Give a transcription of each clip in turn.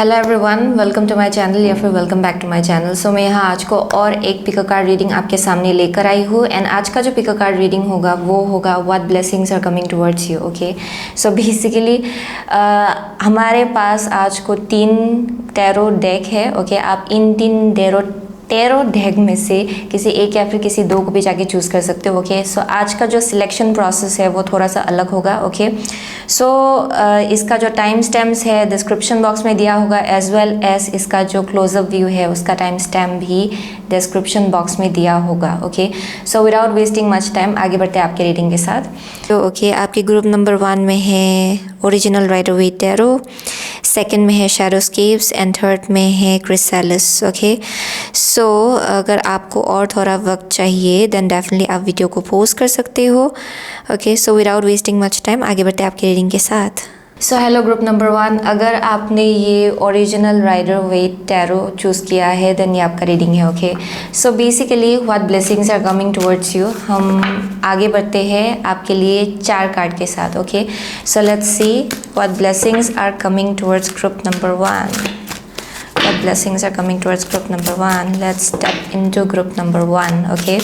Hello everyone, welcome to my channel या फिर welcome back to my channel. So मैं यहाँ आज को और एक पिक कार्ड रीडिंग आपके सामने लेकर आई हूँ। एंड आज का जो पिक कार्ड रीडिंग होगा वो होगा what blessings are coming towards you. Okay, so basically हमारे पास आज को 3 टैरो डेक है। ओके, आप इन 3 टैरो डेक में से किसी एक या फिर किसी 2 को भी जाके चूज़ कर सकते हो। ओके, सो आज का जो सिलेक्शन प्रोसेस है वो थोड़ा सा अलग होगा। ओके, सो इसका जो टाइम स्टैम्प्स है डिस्क्रिप्शन बॉक्स में दिया होगा, एज वेल एज इसका जो क्लोजअप व्यू है उसका टाइम स्टैम्प भी डिस्क्रिप्शन बॉक्स में दिया होगा। Okay, so without wasting much time आगे बढ़ते हैं आपके रीडिंग के साथ। तो ओके, आपके ग्रुप नंबर 1 में है original Rider Waite Tarot, second में है शैडोस्केप्स एंड थर्ड में है क्रिसालिस। ओके, सो अगर आपको और थोड़ा वक्त चाहिए देन डेफिनेटली आप वीडियो को पॉज कर सकते हो। Okay, so without wasting much time आगे बढ़ते हैं आपके रीडिंग के साथ। सो हेलो ग्रुप नंबर 1, अगर आपने ये original Rider Waite Tarot choose किया है देन ये आपका रीडिंग है। Okay, so basically what blessings are coming towards you. हम आगे बढ़ते हैं आपके लिए 4 कार्ड के साथ। Okay, so let's see what blessings are coming towards group number 1। What blessings are coming towards group number 1? Let's step into group number 1. Okay,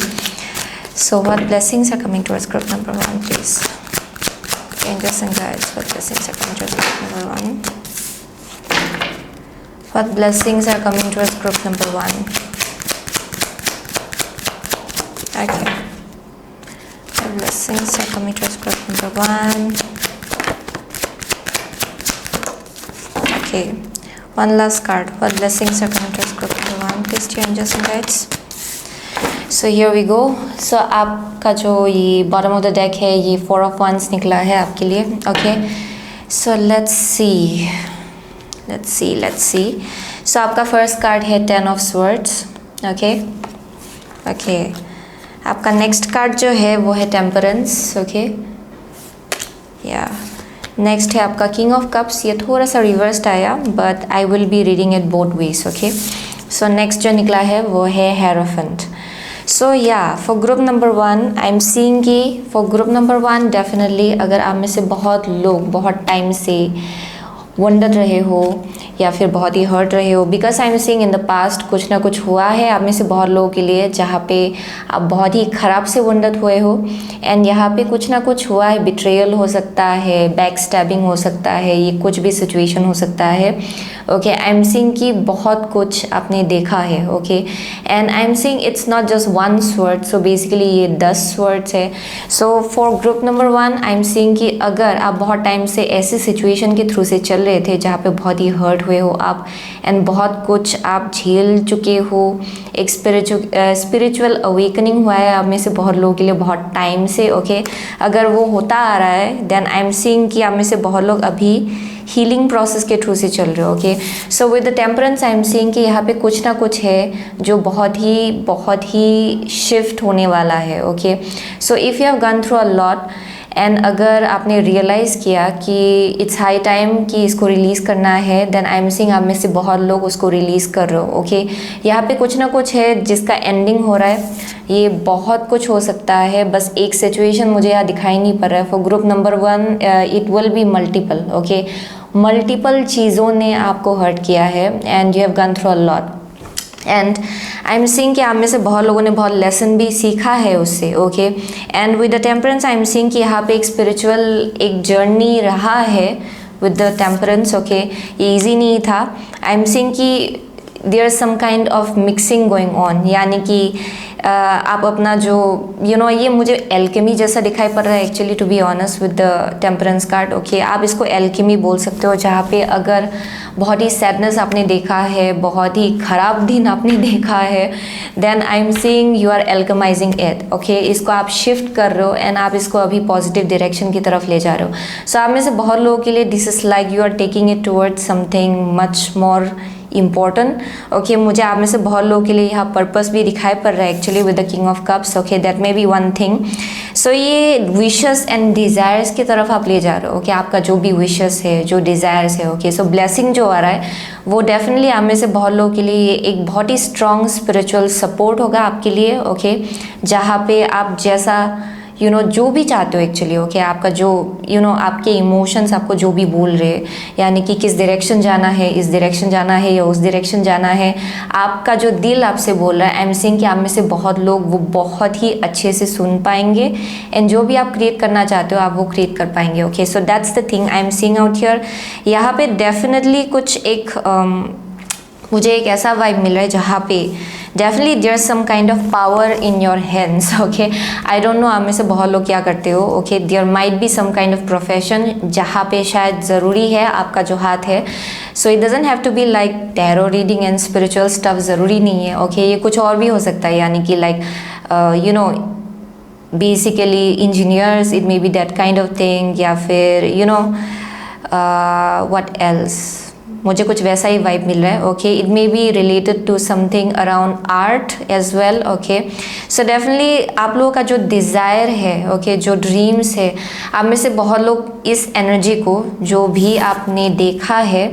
so what blessings are coming towards group number 1, please? Angels and guides, what blessings are coming towards group number 1? What blessings are coming towards group number 1? Okay, what blessings are coming towards group number 1? Okay, one last card. What blessings are coming towards group number 1? Please, dear angels and guides. So here we go. So आपका जो ये bottom of the deck है ये 4 of Wands निकला है आपके लिए। Okay, so let's see. So आपका first card है 10 of Swords. Okay, आपका next card जो है वो है Temperance. Okay, yeah. नेक्स्ट है आपका किंग ऑफ कप्स। ये थोड़ा सा रिवर्स्ड आया but I will be reading it both ways. Okay, so next जो निकला है वो है हेरोफेंट। सो या for group number 1 I am seeing कि फॉर ग्रुप नंबर 1 डेफिनेटली अगर आप में से बहुत लोग बहुत टाइम से वंडर रहे हो या फिर बहुत ही हर्ट रहे हो, because I am seeing in the past कुछ ना कुछ हुआ है आप में से बहुत लोगों के लिए जहाँ पे आप बहुत ही ख़राब से वंडर हुए हो। एंड यहाँ पे कुछ ना कुछ हुआ है, बिट्रेयल हो सकता है, बैक स्टैबिंग हो सकता है, ये कुछ भी सिचुएशन हो सकता है। ओके, आई एम सीइंग कि बहुत कुछ आपने देखा है। Okay, and I am seeing it's not just 1 sword, so basically ये 10 स्वर्ड्स है। सो for group number 1 I am seeing कि अगर आप बहुत टाइम से ऐसे सिचुएशन के थ्रू से चल रहे थे जहाँ पे बहुत ही हर्ट हुए हो आप एंड बहुत कुछ आप झेल चुके हो, एक स्पिरिचुअल अवेकनिंग हुआ है आप में से बहुत लोगों के लिए बहुत टाइम से। ओके, अगर वो होता आ रहा है देन आई एम सीइंग कि आप में से बहुत लोग अभी हीलिंग प्रोसेस के थ्रू से चल रहे हो। Okay, so with the Temperance I am seeing कि यहाँ पे कुछ ना कुछ है जो बहुत ही शिफ्ट होने वाला है। Okay, so if you have gun through a lot and अगर आपने रियलाइज़ किया कि इट्स हाई टाइम कि इसको रिलीज़ करना है देन आई एम सीइंग आप में से बहुत लोग उसको रिलीज़ कर रहे हो। ओके, यहाँ पे कुछ ना कुछ है जिसका एंडिंग हो रहा है, ये बहुत कुछ हो सकता है, बस एक सिचुएशन मुझे यहाँ दिखाई नहीं पड़ रहा है। For group number 1 it will be multiple. Okay, multiple चीज़ों ने आपको हर्ट किया है and you have gun through a lot and I am seeing कि आप में से बहुत लोगों ने बहुत लेसन भी सीखा है उससे। Okay, and with the Temperance I am seeing कि यहाँ पे एक स्पिरिचुअल एक जर्नी रहा है विद द टेम्परेंस। ओके, ये ईजी नहीं था। आई एम सीइंग कि there is some kind of mixing going on, यानी कि आप अपना जो ये मुझे एल्केमी जैसा दिखाई पड़ रहा है actually, to be honest with the Temperance card. Okay, आप इसको एल्केमी बोल सकते हो जहाँ पे अगर बहुत ही सैडनेस आपने देखा है, बहुत ही ख़राब दिन आपने देखा है then I am seeing you are alchemizing it. Okay, इसको आप शिफ्ट कर रहे हो एंड आप इसको अभी पॉजिटिव डायरेक्शन की तरफ ले जा रहे हो। सो आप में से बहुत लोगों के लिए this is like you are taking it towards something much more important. Okay, मुझे आप में से बहुत लोगों के लिए यहाँ पर्पस भी दिखाई पड़ रहा है actually with the king of cups. Okay, that may be one thing. So ये विशेस एंड डिज़ायर्स की तरफ आप ले जा रहे हो। ओके, आपका जो भी विशेस है, जो डिज़ायर्स है। ओके, सो ब्लेसिंग जो आ रहा है वो डेफिनेटली आप में से बहुत लोगों के लिए एक बहुत ही स्ट्रॉन्ग स्पिरिचुअल सपोर्ट होगा आपके लिए। ओके, जहाँ पे आप जैसा यू नो जो भी चाहते हो एक्चुअली, ओके आपका जो यू नो आपके इमोशंस आपको जो भी बोल रहे हैं, यानी कि किस डायरेक्शन जाना है, इस डायरेक्शन जाना है या उस डायरेक्शन जाना है, आपका जो दिल आपसे बोल रहा है, आई एम सीइंग कि आप में से बहुत लोग वो बहुत ही अच्छे से सुन पाएंगे एंड जो भी आप क्रिएट करना चाहते हो आप वो क्रिएट कर पाएंगे। Okay so that's the thing I am seeing out here. यहाँ पे डेफिनेटली कुछ एक मुझे एक ऐसा वाइब मिल रहा है जहाँ पे definitely there some kind of power in your hands. Okay I don't know आप में से बहुत लोग क्या करते हो। Okay there might be some kind of profession जहाँ पे शायद ज़रूरी है आपका जो हाथ है। So it doesn't have to be like tarot reading and spiritual stuff, ज़रूरी नहीं है। ओके ये कुछ और भी हो सकता है, यानी कि like you know basically engineers, it may B that kind of thing, या फिर यू नो व्हाट एल्स, मुझे कुछ वैसा ही वाइब मिल रहा है। Okay it may be related to something around art as well. Okay so definitely आप लोगों का जो डिज़ायर है, ओके जो ड्रीम्स है, आप में से बहुत लोग इस एनर्जी को जो भी आपने देखा है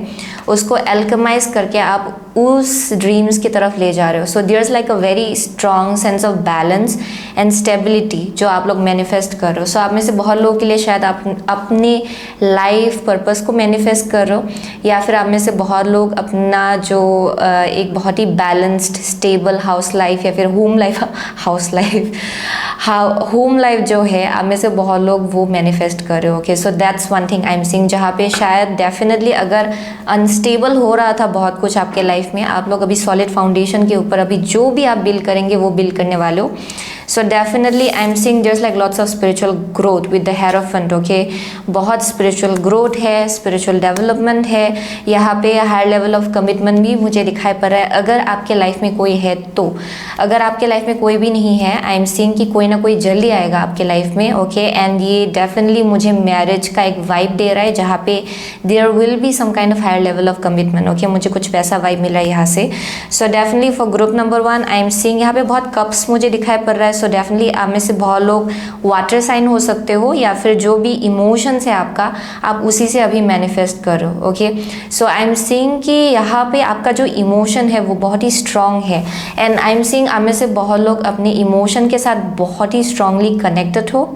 उसको एल्केमाइज करके आप उस ड्रीम्स की तरफ ले जा रहे हो। So there is like a very strong sense of balance and stability जो आप लोग मैनिफेस्ट कर रहे हो। सो आप में से बहुत लोगों के लिए शायद आप अपने लाइफ पर्पस को मैनिफेस्ट कर रहे हो, या फिर आप में से बहुत लोग अपना जो एक बहुत ही बैलेंस्ड स्टेबल हाउस लाइफ या फिर होम लाइफ जो है आप में से बहुत लोग वो मैनिफेस्ट कर रहे हो। Okay so that's one thing I am seeing, जहाँ पे शायद डेफिनेटली अगर अनस्टेबल हो रहा था बहुत कुछ आपके लाइफ में, आप लोग अभी सॉलिड फाउंडेशन के ऊपर अभी जो भी आप बिल्ड करेंगे वो बिल्ड करने वाले हो। So definitely I am seeing there is like lots of spiritual growth with the hierophant. Okay बहुत स्पिरिचुअल ग्रोथ है, स्पिरिचुअल डेवलपमेंट है, यहाँ पे हायर लेवल ऑफ कमिटमेंट भी मुझे दिखाई पड़ रहा है अगर आपके लाइफ में कोई है तो। अगर आपके लाइफ में कोई भी नहीं है, आई एम सीइंग कि कोई ना कोई जल्दी आएगा आपके लाइफ में। ओके एंड ये डेफिनेटली मुझे मैरिज का एक वाइब दे रहा है जहाँ पे there will be some kind of higher level of commitment. Okay मुझे कुछ वैसा वाइब मिला है यहाँ से। So definitely for group number 1 I am seeing यहाँ पे बहुत कप्स मुझे दिखाई पड़ रहा है। सो डेफिनेटली आप में से बहुत लोग वाटर साइन हो सकते हो, या फिर जो भी इमोशंस है आपका आप उसी से अभी मैनिफेस्ट करो। Okay so I am seeing कि यहाँ पे आपका जो इमोशन है वो बहुत ही स्ट्रांग है एंड आई एम सीइंग आप में से बहुत लोग अपने इमोशन के साथ बहुत ही स्ट्रांगली कनेक्टेड हो।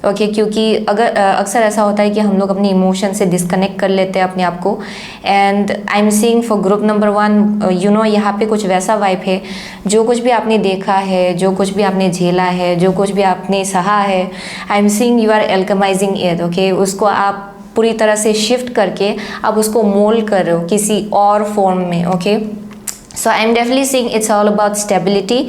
ओके क्योंकि अगर अक्सर ऐसा होता है कि हम लोग अपने इमोशन से डिस्कनेक्ट कर लेते हैं अपने आप को। And I am seeing for group number 1 you know यहाँ पे कुछ वैसा वाइब है, जो कुछ भी आपने देखा है, जो कुछ भी आपने झेला है, जो कुछ भी आपने सहा है, I am seeing you are alchemizing it. Okay उसको आप पूरी तरह से शिफ्ट करके आप उसको मोल्ड कर रहे हो किसी और फॉर्म में। Okay so I am definitely seeing it's all about stability.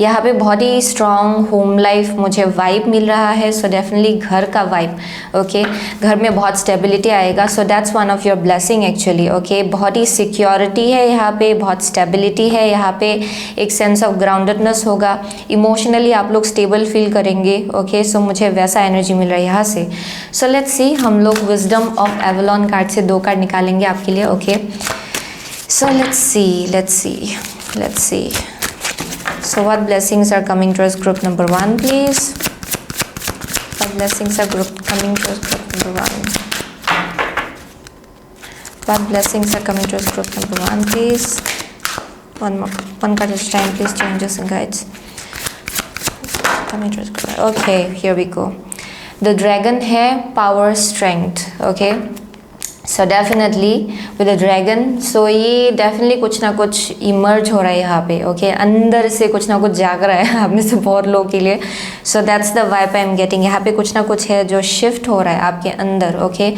यहाँ पे बहुत ही स्ट्रॉन्ग होम लाइफ मुझे वाइब मिल रहा है। सो डेफिनेटली घर का वाइब, ओके घर में बहुत स्टेबिलिटी आएगा। सो that's one of your blessing actually. Okay बहुत ही सिक्योरिटी है यहाँ पे, बहुत स्टेबिलिटी है यहाँ पे, एक सेंस ऑफ ग्राउंडेडनेस होगा, इमोशनली आप लोग स्टेबल फील करेंगे। ओके सो मुझे वैसा एनर्जी मिल रहा है यहाँ से। सो लेट्स सी, हम लोग विजडम ऑफ एवलॉन कार्ड से 2 कार्ड निकालेंगे आपके लिए। Okay so let's see so what blessings are coming towards group number 1 please? What blessings are coming towards group number 1? What blessings are coming towards group number 1 please? One card at a time please, changes and guides coming towards group. Okay here we go, the dragon है, power strength. okay so definitely with the dragon, so ये definitely कुछ ना कुछ emerge हो रहा है यहाँ पे। ओके अंदर से कुछ ना कुछ जाग रहा है आप में से बहुत लोगों के लिए। सो that's the vibe I am getting, यहाँ पे कुछ ना कुछ है जो शिफ्ट हो रहा है आपके अंदर। Okay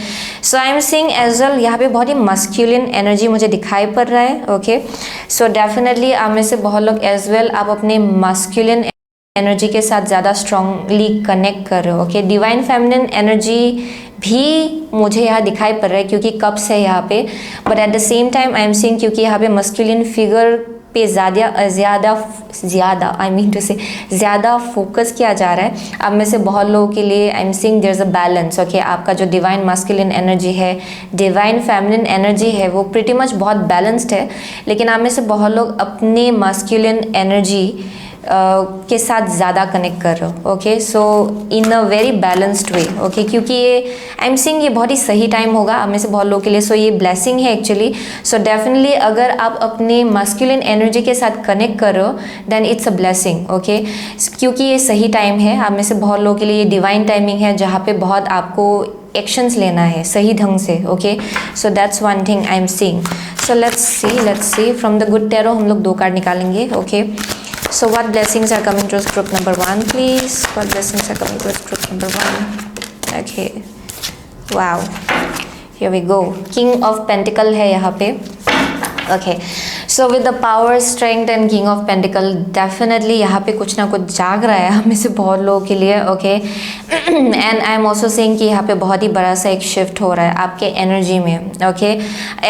so I am seeing as well यहाँ पे बहुत ही मस्क्यूलिन एनर्जी मुझे दिखाई पड़ रहा है। ओके सो डेफिनेटली आप में से बहुत लोग एज वेल आप अपने मस्क्यूलिन एनर्जी के साथ ज़्यादा स्ट्रांगली कनेक्ट कर रहे हो। ओके डिवाइन फेमिनिन एनर्जी भी मुझे यहाँ दिखाई पड़ रहा है क्योंकि कप्स है यहाँ पे, but at the same time I am seeing क्योंकि यहाँ पे मस्कुलिन फिगर पे ज़्यादा आई मीन टू से ज़्यादा फोकस किया जा रहा है। अब में से बहुत लोगों के लिए I am seeing there is a balance. Okay आपका जो डिवाइन मस्कुलिन एनर्जी है, डिवाइन फेमिनिन एनर्जी है, वो प्रिटी मच बहुत बैलेंस्ड है, लेकिन आप में से बहुत लोग अपने मस्कुलिन एनर्जी के साथ ज़्यादा कनेक्ट कर रहे हो, okay. So in a very balanced way, okay, क्योंकि ये आई एम सीइंग ये बहुत ही सही टाइम होगा आप में से बहुत लोगों के लिए। सो ये ब्लेसिंग है एक्चुअली। सो डेफिनेटली अगर आप अपने मस्कुलिन एनर्जी के साथ कनेक्ट कर रहे हो then it's a blessing, okay, क्योंकि ये सही टाइम है आप में से बहुत लोगों के लिए। ये डिवाइन टाइमिंग है जहाँ पे बहुत आपको एक्शंस लेना है सही ढंग से, okay. So that's one thing I am seeing. So let's C from the good tarot हम लोग 2 कार्ड निकालेंगे, okay. So what blessings are coming to group number 1, please? What blessings are coming to group number 1? Okay. Wow. Here we go. King of Pentacle है यहाँ पे. Okay. So with the power, strength and King of Pentacle, definitely यहाँ पे कुछ ना कुछ जाग रहा है हम में से बहुत लोगों के लिए, okay. And I am also saying कि यहाँ पे बहुत ही बड़ा सा एक शिफ्ट हो रहा है आपके एनर्जी में, okay.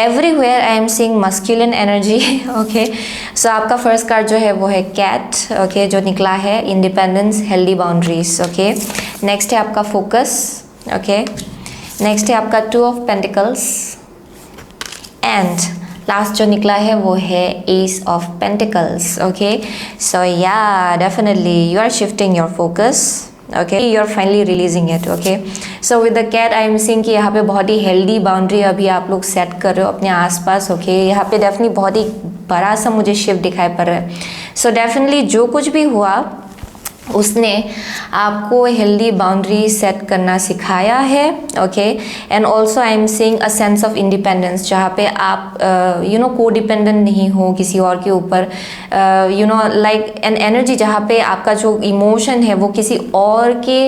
Everywhere I am seeing masculine energy, okay. So आपका फर्स्ट कार्ड जो है वो है कैट, okay, जो निकला है independence, healthy boundaries, okay. Next है आपका फोकस, okay. नेक्स्ट है आपका 2 ऑफ पेंटिकल्स एंड लास्ट जो निकला है वो है ace of pentacles, okay. So yeah definitely you are shifting your focus, okay, you are finally releasing it, okay. So with the cat I am seeing कि यहाँ पे बहुत ही हेल्दी बाउंड्री अभी आप लोग सेट कर रहे हो अपने आसपास, ओके। यहाँ पे डेफिनेटली बहुत ही बड़ा सा मुझे शिफ्ट दिखाई पड़ रहा है। सो डेफिनेटली जो कुछ भी हुआ उसने आपको हेल्दी बाउंड्री सेट करना सिखाया है, okay. And also I am seeing a sense of independence जहाँ पे आप यू नो को डिपेंडेंट नहीं हो किसी और के ऊपर, you know like an energy जहाँ पे आपका जो इमोशन है वो किसी और के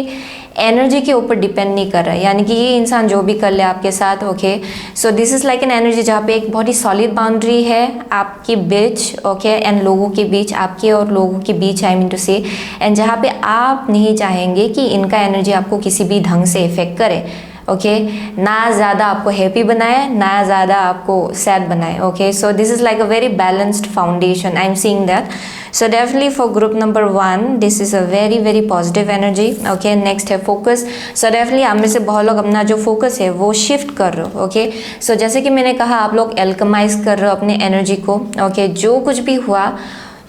एनर्जी के ऊपर डिपेंड नहीं कर रहा है, यानी कि ये इंसान जो भी कर ले आपके साथ, okay. So this is like an energy जहाँ पे एक बहुत ही सॉलिड बाउंड्री है आपके बीच, ओके, एंड लोगों के बीच, आपके और लोगों के बीच, आई मीन टू से, एंड जहाँ पे आप नहीं चाहेंगे कि इनका एनर्जी आपको किसी भी ढंग से इफेक्ट करे, ओके। ना ज़्यादा आपको हैप्पी बनाए ना ज़्यादा आपको सैड बनाए, okay. So this is like a very balanced foundation, I am seeing that. So definitely for group number 1 this is a very very positive energy, okay. Next है फोकस। सो definitely आप में से बहुत लोग अपना जो फोकस है वो शिफ्ट कर रहे हो, ओके। सो जैसे कि मैंने कहा आप लोग एल्कमाइज कर रहे हो अपने एनर्जी को, ओके। जो कुछ भी हुआ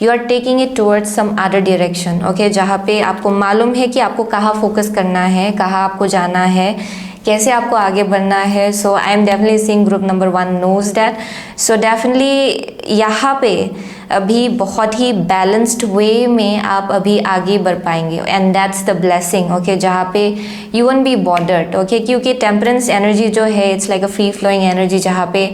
you are taking it towards some other direction, okay, जहाँ पे आपको मालूम है कि आपको कहाँ फोकस करना है, कहाँ आपको जाना है, कैसे आपको आगे बढ़ना है। So I am definitely seeing group number 1 knows that. So definitely यहाँ पे अभी बहुत ही बैलेंस्ड वे में आप अभी आगे बढ़ पाएंगे and that's the blessing, okay, जहाँ पे you won't be bothered, okay, क्योंकि टेम्परेंस एनर्जी जो है it's like a free flowing energy जहाँ पे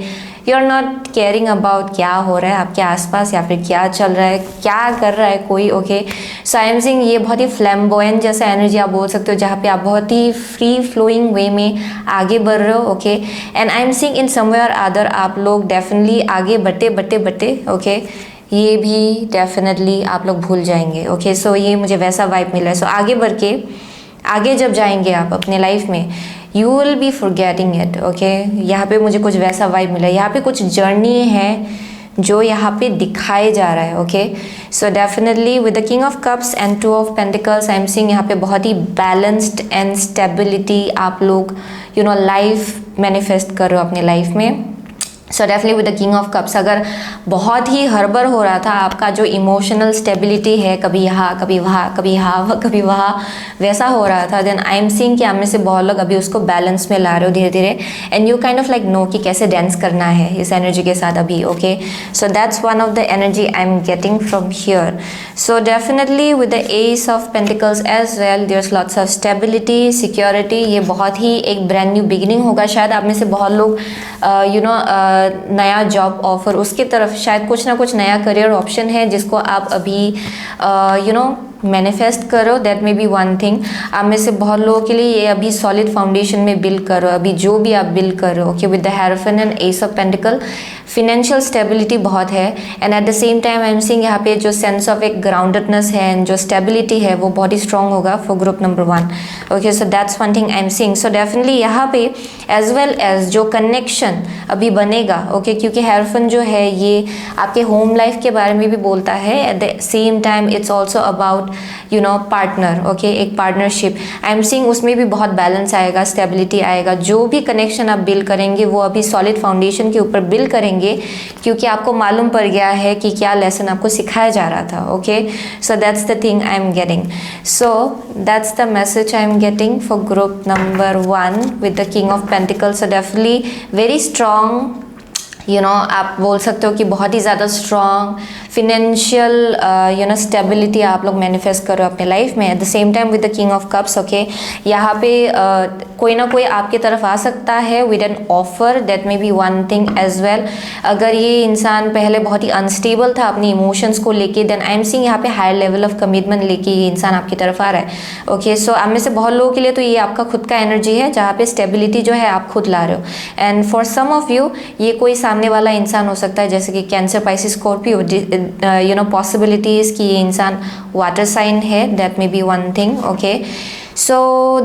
you are not caring about क्या हो रहा है आपके आसपास या फिर क्या चल रहा है, क्या कर रहा है कोई, okay. So I am seeing ये बहुत ही फ्लैम्बोयेंट जैसा एनर्जी आप बोल सकते हो जहाँ पे आप बहुत ही फ्री फ्लोइंग वे में आगे बढ़ रहे हो, okay. And I am seeing in somewhere other आप लोग डेफिनेटली आगे बढ़ते, ओके, ये भी डेफिनेटली आप लोग भूल जाएंगे, ओके। सो ये मुझे वैसा वाइब मिला है। सो आगे बढ़ के आगे जब जाएंगे आप अपने लाइफ में you will B forgetting it, okay. यहाँ पे मुझे कुछ वैसा वाइब मिला है, यहाँ पे कुछ जर्नी है जो यहाँ पे दिखाए जा रहा है, okay. So definitely with the king of cups and 2 of pentacles I am seeing यहाँ पे बहुत ही बैलेंस्ड एंड स्टेबिलिटी आप लोग यू नो लाइफ मैनिफेस्ट कर रहे हो अपने लाइफ में। सो definitely with the king of cups अगर बहुत ही हड़बड़ हो रहा था आपका जो इमोशनल स्टेबिलिटी है, कभी यहाँ कभी वहाँ कभी यहाँ कभी वहाँ वैसा हो रहा था, देन आई एम सीइंग कि आप में से बहुत लोग अभी उसको बैलेंस में ला रहे हो धीरे धीरे and you kind of like know कि कैसे डांस करना है इस एनर्जी के साथ अभी, okay. So that's one of the energy I am getting from here. So definitely with the ace of pentacles as well there is lots of stability, security. ये बहुत ही एक ब्रांड न्यू बिगिनिंग होगा, शायद आप में से बहुत लोग यू नो नया जॉब ऑफर उसके तरफ शायद कुछ ना कुछ नया करियर ऑप्शन है जिसको आप अभी यू नो मैनिफेस्ट करो, that may be one thing. आप में से बहुत लोगों के लिए ये अभी सॉलिड फाउंडेशन में बिल्ड करो, अभी जो भी आप बिल्ड करो, okay. With the hierophant and ace of pentacle financial stability बहुत है and at the same time I am seeing यहाँ पे जो सेंस ऑफ एक ग्राउंडेडनेस है एंड जो स्टेबिलिटी है वो बहुत ही स्ट्रॉन्ग होगा for group number 1, okay. So that's one thing I am seeing. So definitely यहाँ पे एज वेल एज जो कनेक्शन अभी बनेगा, ओके, क्योंकि हेरोफेन जो है ये आपके होम लाइफ के बारे में भी बोलता है, eight the same time it's also about partner, okay, एक पार्टनरशिप आई एम सीइंग, उसमें भी बहुत बैलेंस आएगा, स्टेबिलिटी आएगा। जो भी कनेक्शन आप बिल्ड करेंगे वो अभी सॉलिड फाउंडेशन के ऊपर बिल्ड करेंगे, क्योंकि आपको मालूम पड़ गया है कि क्या लेसन आपको सिखाया जा रहा था, okay. So that's the thing I am getting, so that's the message I am getting for group number 1 with the king of pentacles. So definitely very strong, आप बोल सकते हो कि बहुत ही ज़्यादा स्ट्रॉन्ग फिनेंशियल स्टेबिलिटी आप लोग मैनिफेस्ट करो अपने लाइफ में। Eight the same time with the king of cups, okay, यहाँ पे कोई ना कोई आपकी तरफ आ सकता है with an offer, that may be one thing as well. अगर ये इंसान पहले बहुत ही अनस्टेबल था अपनी इमोशंस को लेके, देन आई एम सीइंग यहाँ पे हायर लेवल ऑफ कमिटमेंट लेके ये इंसान आपकी तरफ आ रहा है, ओके। सो आप में से बहुत लोगों के लिए तो ये आपका खुद का एनर्जी है, जहाँ पे स्टेबिलिटी जो है आप खुद ला रहे हो। And for some of you ये कोई सामने वाला इंसान हो सकता है, जैसे कि कैंसर, पाइसिस, स्कॉर्पियो, पॉसिबिलिटीज कि ये इंसान वाटर साइन है, that may be one thing, okay. So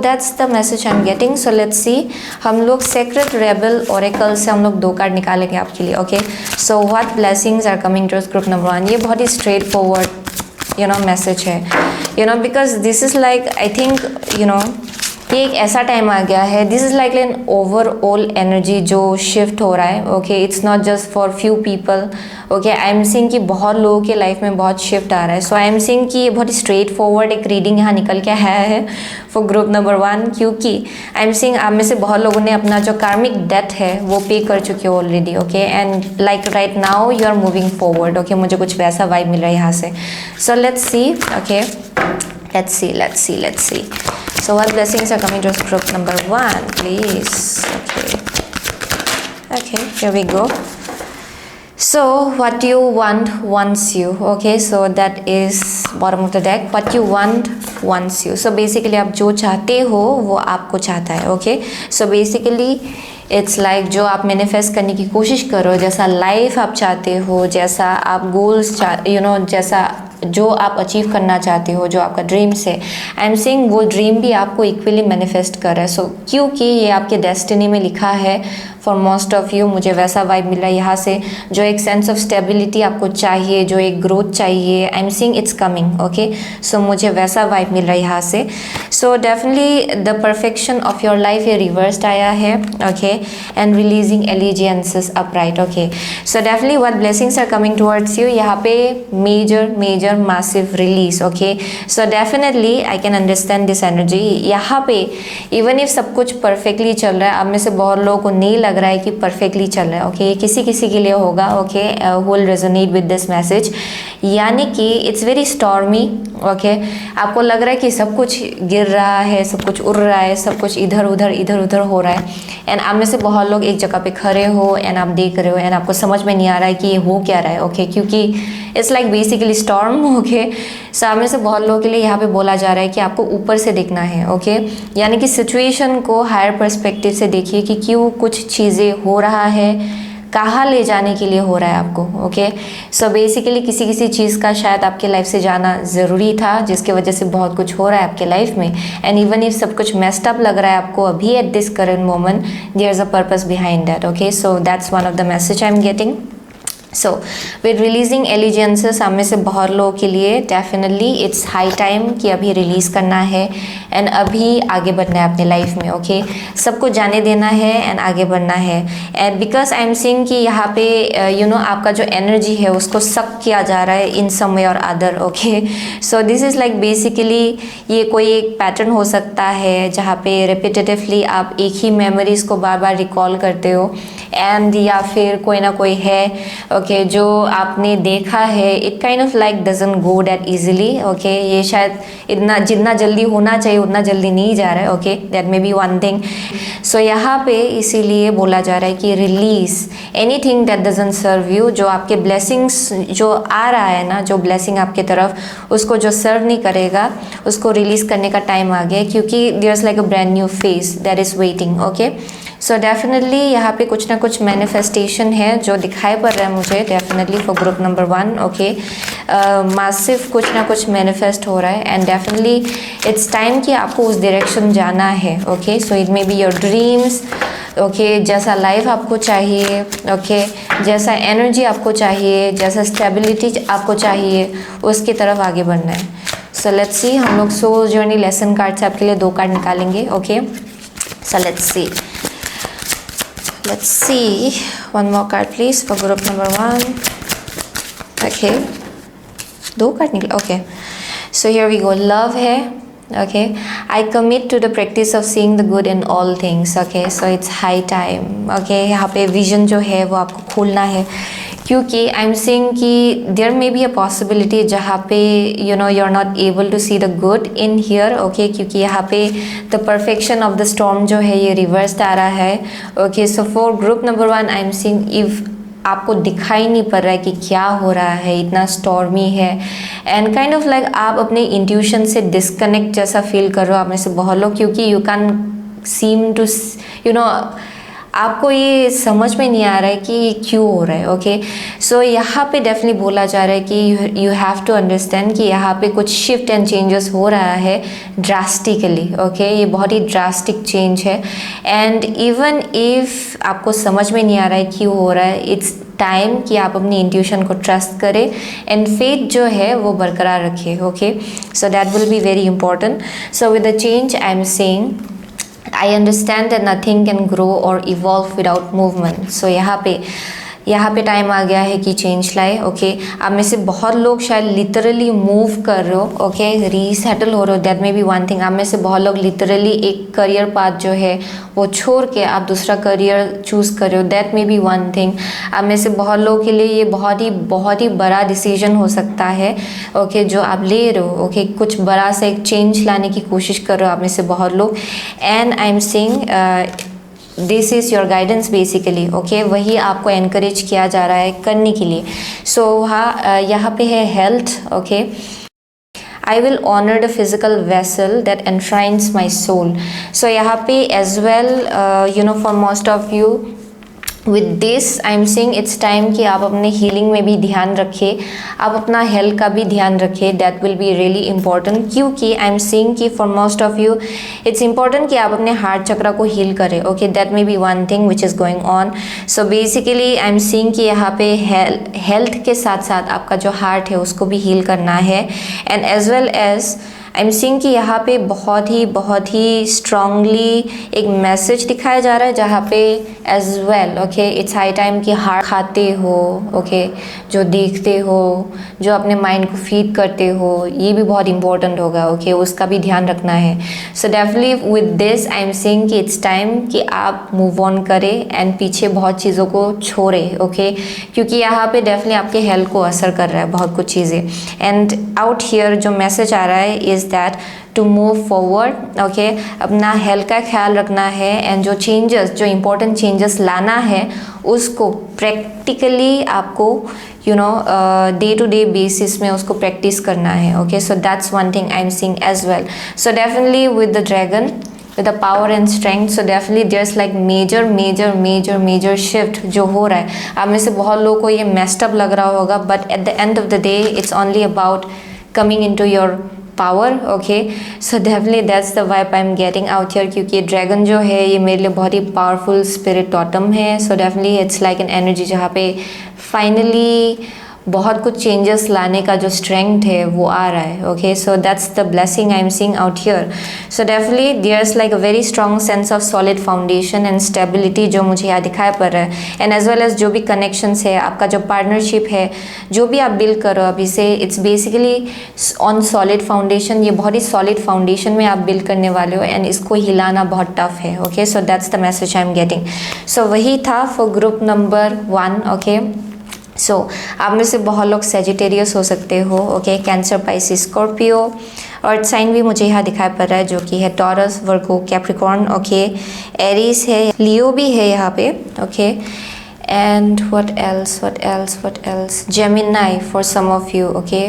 that's the message I am getting. So let's सी, हम लोग सेक्रेट रेबल ओरेकल से हम लोग 2 कार्ड निकालेंगे आपके लिए, okay. So what blessings are coming to group number 1। ये बहुत ही स्ट्रेट फॉरवर्ड मैसेज है, because this is like, I think ये एक ऐसा टाइम आ गया है, this is like an overall energy जो शिफ्ट हो रहा है, okay. It's not just for few people, okay. I am seeing कि बहुत लोगों के लाइफ में बहुत शिफ्ट आ रहा है। सो आई एम सीइंग कि ये बहुत ही स्ट्रेट फॉरवर्ड एक रीडिंग यहाँ निकल के आया है फॉर ग्रुप नंबर 1, क्योंकि आई एम सीइंग आप में से बहुत लोगों ने अपना जो कार्मिक डेट है वो पे कर चुके हो already, okay. And like right now you are moving forward, okay. मुझे कुछ वैसा वाइब मिल रहा है यहाँ से। So let's see, okay, let's see. So what blessings are coming to group number 1, please? Okay, here we go. So what you want wants you, okay. So that is bottom of the deck. What you want wants you. So basically आप जो चाहते हो वो आपको चाहता है, okay. So basically it's like जो आप मैनिफेस्ट करने की कोशिश करो, जैसा लाइफ आप चाहते हो, जैसा आप गोल्स जैसा जो आप अचीव करना चाहते हो, जो आपका ड्रीम्स है, आई एम सेइंग वो ड्रीम भी आपको इक्वली मैनिफेस्ट कर रहा है। सो क्योंकि ये आपके डेस्टिनी में लिखा है फॉर मोस्ट ऑफ यू, मुझे वैसा वाइब मिल रहा है यहाँ से। जो एक सेंस ऑफ स्टेबिलिटी आपको चाहिए, जो एक ग्रोथ चाहिए, I am seeing it's coming, okay. So मुझे वैसा वाइब मिल रहा है यहाँ से। So definitely the perfection of your life ये रिवर्स्ड आया है, okay. And releasing allegiances upright, okay. So definitely what blessings are coming towards you, यहाँ पे major massive release, okay. So definitely I can understand this energy। यहाँ पे even if सब कुछ perfectly चल रहा है, आप में से बहुत लोगों को नहीं लग रहा है कि perfectly चल रहा है, okay। ये किसी के लिए होगा, okay, who will resonate with this message। यानी कि it's very stormy, okay। आपको लग रहा है कि सब कुछ गिर रहा है, सब कुछ उड़ रहा है, सब कुछ इधर उधर हो रहा है। एंड आप में से बहुत लोग एक जगह पे खड़े हो एंड आप देख रहे हो एंड आपको समझ में नहीं आ रहा है कि ये हो क्या रहा है, ओके। क्योंकि it's like basically storm, okay. सामने से बहुत लोगों के लिए यहाँ पे बोला जा रहा है कि आपको ऊपर से देखना है, ओके। यानी कि सिचुएशन को हायर पर्सपेक्टिव से देखिए कि क्यों कुछ चीज़ें हो रहा है, कहाँ ले जाने के लिए हो रहा है आपको, ओके। सो बेसिकली किसी चीज़ का शायद आपके लाइफ से जाना ज़रूरी था, जिसकी वजह से बहुत कुछ हो रहा है आपके लाइफ में। एंड इवन इफ सब कुछ मेस्ड अप लग रहा है आपको अभी at this current moment, there is a purpose behind that, okay. So that's one of the message I am getting. So with releasing allegiances, आप में से बहुत लोगों के लिए डेफिनेटली इट्स हाई टाइम कि अभी रिलीज़ करना है एंड अभी आगे बढ़ना है अपने लाइफ में, ओके। सबको जाने देना है एंड आगे बढ़ना है। And because I am seeing कि यहाँ पे आपका जो एनर्जी है उसको सक किया जा रहा है इन some way or other, okay. So this is like basically ये कोई एक पैटर्न हो सकता है जहाँ पे रिपीटेटिवली आप एक ही मेमोरीज़ को बार बार रिकॉल करते हो, एंड या फिर कोई ना कोई है, ओके, जो आपने देखा है, it kind of like doesn't go that easily, okay. ये शायद इतना जितना जल्दी होना चाहिए उतना जल्दी नहीं जा रहा है, okay. That may be one thing. So यहाँ पे इसीलिए बोला जा रहा है कि release anything that doesn't serve you. जो आपके ब्लेसिंग्स जो आ रहा है ना, जो ब्लेसिंग आपके तरफ, उसको जो सर्व नहीं करेगा उसको रिलीज करने का टाइम आ गया, क्योंकि there is like a brand new face that is waiting, okay. So definitely यहाँ पे कुछ ना कुछ मैनिफेस्टेशन है जो दिखाई पड़ रहा है मुझे, definitely for group number 1, okay. Massive कुछ ना कुछ मैनिफेस्ट हो रहा है एंड डेफिनेटली इट्स टाइम कि आपको उस डायरेक्शन जाना है, okay. So it may be your dreams, okay. जैसा लाइफ आपको चाहिए, ओके, जैसा एनर्जी आपको चाहिए, जैसा स्टेबिलिटी आपको चाहिए, उसकी तरफ आगे बढ़ना है। सो लेट्स सी, हम लोग सोल जर्नी लेसन कार्ड से आपके लिए 2 कार्ड निकालेंगे. Okay, so let's see, one more card please for group number 1. Okay, 2 card निकले. Okay, so here we go. Love है. Okay, I commit to the practice of seeing the good in all things. Okay, so it's high time. Okay, यहाँ पे vision जो है वो आपको खोलना है, क्योंकि आई एम सीइंग कि there may be a possibility जहाँ पे you are not able to see the good in here. Okay, क्योंकि यहाँ पे the perfection of the storm जो है ये रिवर्स आ रहा है. Okay, so for group number 1 I am seeing if आपको दिखाई नहीं पड़ रहा है कि क्या हो रहा है, इतना स्टॉर्मी है, एंड काइंड ऑफ लाइक आप अपने इंट्यूशन से डिस्कनेक्ट जैसा फील कर रहे हो आप में से बहुत लोग, क्योंकि यू कैन सीम टू आपको ये समझ में नहीं आ रहा है कि ये क्यों हो रहा है. ओके, सो यहाँ पे डेफिनेटली बोला जा रहा है कि यू हैव टू अंडरस्टैंड कि यहाँ पे कुछ शिफ्ट एंड चेंजेस हो रहा है ड्रास्टिकली. ओके, ये बहुत ही ड्रास्टिक चेंज है, एंड इवन इफ आपको समझ में नहीं आ रहा है क्यों हो रहा है, इट्स टाइम कि आप अपनी इंट्यूशन को ट्रस्ट करें एंड फेथ जो है वो बरकरार रखें. Okay, so that will be very important. So with the change I am saying I understand that nothing can grow or evolve without movement. So यहाँ पे टाइम आ गया है कि चेंज लाए. ओके, आप में से बहुत लोग शायद लिटरली मूव कर रहे हो. ओके, रीसेटल हो रहे हो, that may be one thing. आप में से बहुत लोग लिटरली एक करियर पाथ जो है वो छोड़ के आप दूसरा करियर चूज़ कर रहे हो, that may be one thing. आप में से बहुत लोगों के लिए ये बहुत ही बड़ा डिसीजन हो सकता है. ओके, जो आप ले रहे हो. ओके, कुछ बड़ा सा एक चेंज लाने की कोशिश कर रहे हो आप में से बहुत लोग. And I am saying this is your guidance basically. Okay, वही आपको एनकरेज किया जा रहा है करने के लिए. सो यहाँ पे है health. Okay, I will honor the physical vessel that enshrines my soul. So यहाँ पे as well for most of you with this I am saying it's time कि आप अपने healing में भी ध्यान रखें, आप अपना health का भी ध्यान रखें. that will be really important, क्योंकि I am saying कि for most of you it's important कि आप अपने heart chakra को heal करें. okay, that may be one thing which is going on. so basically I am saying कि यहाँ पे health के साथ साथ आपका जो heart है उसको भी heal करना है. and as well as I am seeing कि यहाँ पे बहुत ही स्ट्रांगली एक मैसेज दिखाया जा रहा है, जहाँ पे as well okay it's high time कि हार्ट खाते हो. ओके, जो देखते हो, जो अपने माइंड को फीड करते हो, ये भी बहुत इंपॉर्टेंट होगा. ओके, उसका भी ध्यान रखना है. सो definitely with this I am seeing कि इट्स टाइम कि आप मूव ऑन करें एंड पीछे बहुत चीज़ों को छोड़ें. ओके, क्योंकि यहाँ पे डेफिनेटली आपके हेल्थ को असर कर रहा है बहुत कुछ चीज़ें. एंड आउट हियर जो मैसेज आ रहा है is that to move forward. Okay, अपना हेल्थ का ख्याल रखना है एंड जो चेंजेस, जो इम्पोर्टेंट चेंजेस लाना है उसको प्रैक्टिकली आपको डे टू डे बेसिस में उसको प्रैक्टिस करना है. Okay, so that's one thing I am seeing as well. So definitely with the dragon with the power and strength, so definitely there's like major shift जो हो रहा है. आप में से बहुत लोगों को ये messed up लग रहा होगा, but at the end of the day it's only about coming into your power. okay, so definitely that's the vibe I'm getting out here, क्योंकि ड्रैगन जो है ये मेरे लिए बहुत ही पावरफुल स्पिरिट टोटम है. so definitely it's like an energy जहाँ पे फाइनली बहुत कुछ चेंजेस लाने का जो स्ट्रेंथ है वो आ रहा है. Okay, so that's the blessing I am seeing out here. So definitely there's like a very strong sense of solid foundation and stability जो मुझे यहाँ दिखाई पड़ रहा है. एंड एज वेल एज जो भी कनेक्शंस है, आपका जो पार्टनरशिप है, जो भी आप बिल्ड करो अभी से, it's basically on solid foundation. ये बहुत ही सॉलिड फाउंडेशन में आप बिल्ड करने वाले हो एंड इसको हिलाना बहुत टफ है. Okay, so that's the message I am getting. So वही था for group number 1. Okay, so आप में से बहुत लोग सेजिटेरियस हो सकते हो. ओके, कैंसर, पाइसिस, स्कॉर्पियो, और साइन भी मुझे यहाँ दिखाई पड़ रहा है जो कि है Taurus, Virgo, Capricorn. Okay, Aries है, लियो भी है यहाँ पे. Okay, and what else Gemini for some of you. Okay,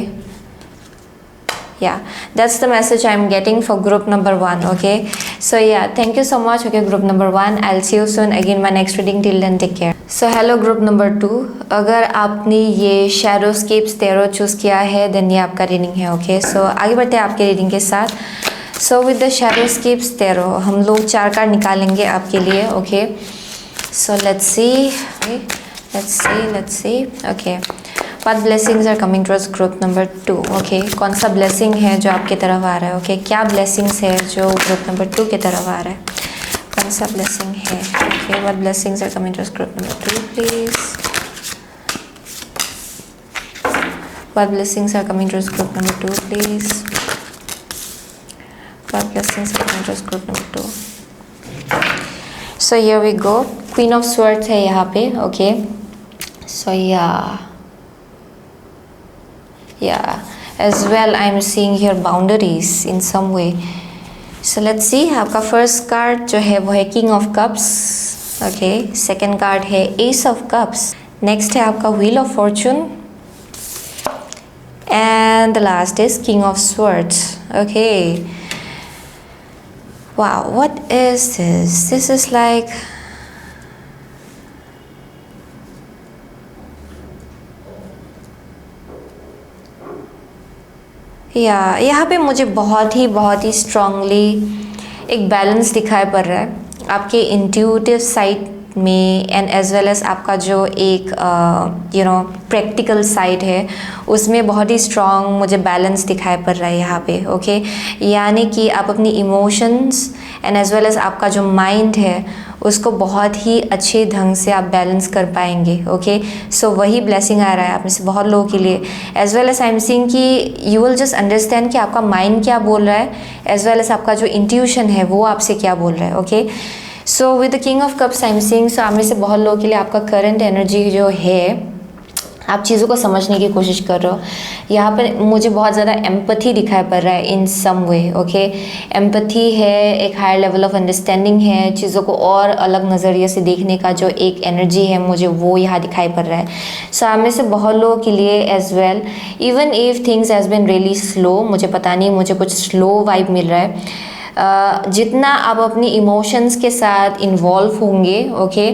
yeah, that's the message I'm getting for group number 1. okay, so yeah, thank you so much. okay, group number 1, I'll see you soon again my next reading. Till then, take care. so hello group number 2, अगर आपने ये Shadowscapes Tarot choose किया है then ये आपका reading है. Okay, सो आगे बढ़ते हैं आपके रीडिंग के साथ. सो विद द Shadowscapes Tarot हम लोग 4 कार्ड निकालेंगे आपके लिए. Okay, so let's see. okay, What blessings are coming towards group number 2? Okay, कौन सा ब्लेसिंग है जो आपकी तरफ आ रहा है? ओके, क्या ब्लेसिंग्स है जो ग्रुप नंबर 2 की तरफ आ रहा है? कौन सा ब्लेसिंग है? Okay, what blessings are coming towards group number 2 please? What blessings are coming towards group number 2 please? What blessings are coming towards group number 2? So here we go. Queen of Swords है यहाँ पे. Okay, so yeah, as well I'm seeing here boundaries in some way. So let's see. आपका first card जो है वो है king of cups. Okay, second card है ace of cups. Next है आपका wheel of Fortune and the last is king of swords. Okay, wow, what is this? This is like यहाँ पे मुझे बहुत ही स्ट्रांगली एक बैलेंस दिखाई पड़ रहा है आपके इंट्यूटिव साइड में एंड एज वेल एज आपका जो एक प्रैक्टिकल साइड है उसमें बहुत ही स्ट्रांग मुझे बैलेंस दिखाई पड़ रहा है यहाँ पे. ओके, यानी कि आप अपनी emotions and as well as आपका जो माइंड है उसको बहुत ही अच्छे ढंग से आप बैलेंस कर पाएंगे. ओके, सो वही ब्लेसिंग आ रहा है आप में से बहुत लोगों के लिए. As well as I am seeing कि यू विल जस्ट अंडरस्टैंड कि आपका माइंड क्या बोल रहा है एज वेल एज आपका जो इंट्यूशन है वो आपसे क्या बोल रहा है. Okay, so with the king of cups I am seeing, so आप में से बहुत लोगों के लिए आपका करंट एनर्जी जो है आप चीज़ों को समझने की कोशिश कर रहे हो. यहाँ पर मुझे बहुत ज़्यादा एम्पथी दिखाई पड़ रहा है इन सम वे. ओके, एम्पथी है, एक हायर लेवल ऑफ अंडरस्टैंडिंग है, चीज़ों को और अलग नज़रिए से देखने का जो एक एनर्जी है मुझे वो यहाँ दिखाई पड़ रहा है. सो आप में से बहुत लोगों के लिए as well even if things has been really slow, मुझे पता नहीं, मुझे कुछ स्लो वाइब मिल रहा है. जितना आप अपनी इमोशंस के साथ इन्वॉल्व होंगे, ओके,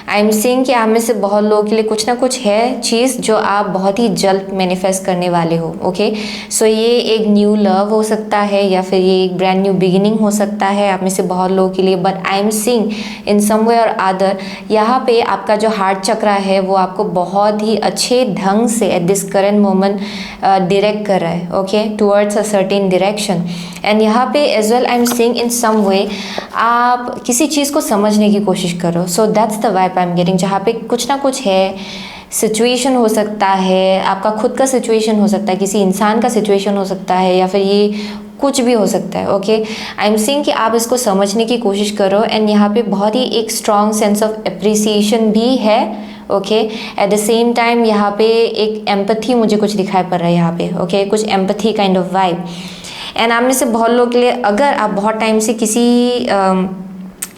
आई एम सीइंग कि आप में से बहुत लोगों के लिए कुछ ना कुछ है चीज़ जो आप बहुत ही जल्द मैनिफेस्ट करने वाले हो. ओके, सो ये एक न्यू लव हो सकता है या फिर ये एक ब्रांड न्यू बिगिनिंग हो सकता है आप में से बहुत लोगों के लिए. But I am seeing in some way or other यहाँ पे आपका जो हार्ट चक्रा है वो आपको बहुत ही अच्छे ढंग से at this current moment direct कर रहा है. Okay, towards a certain direction. And यहाँ पे as well I am seeing in some way आप किसी चीज़ को समझने की कोशिश करो. So that's the vibe I am getting, जहाँ पे कुछ ना कुछ है. सिचुएशन हो सकता है, आपका खुद का सिचुएशन हो सकता है, किसी इंसान का सिचुएशन हो सकता है या फिर ये कुछ भी हो सकता है. ओके, आई एम सीइंग कि आप इसको समझने की कोशिश करो. एंड यहाँ पे बहुत ही एक स्ट्रॉन्ग सेंस ऑफ अप्रिसिएशन भी है. Okay, eight the same time यहाँ पे एक एम्पथी मुझे कुछ दिखाई पड़ रहा है यहाँ पे. ओके, कुछ empathy kind of vibe. And आप में से बहुत लोगों के लिए अगर आप बहुत टाइम से किसी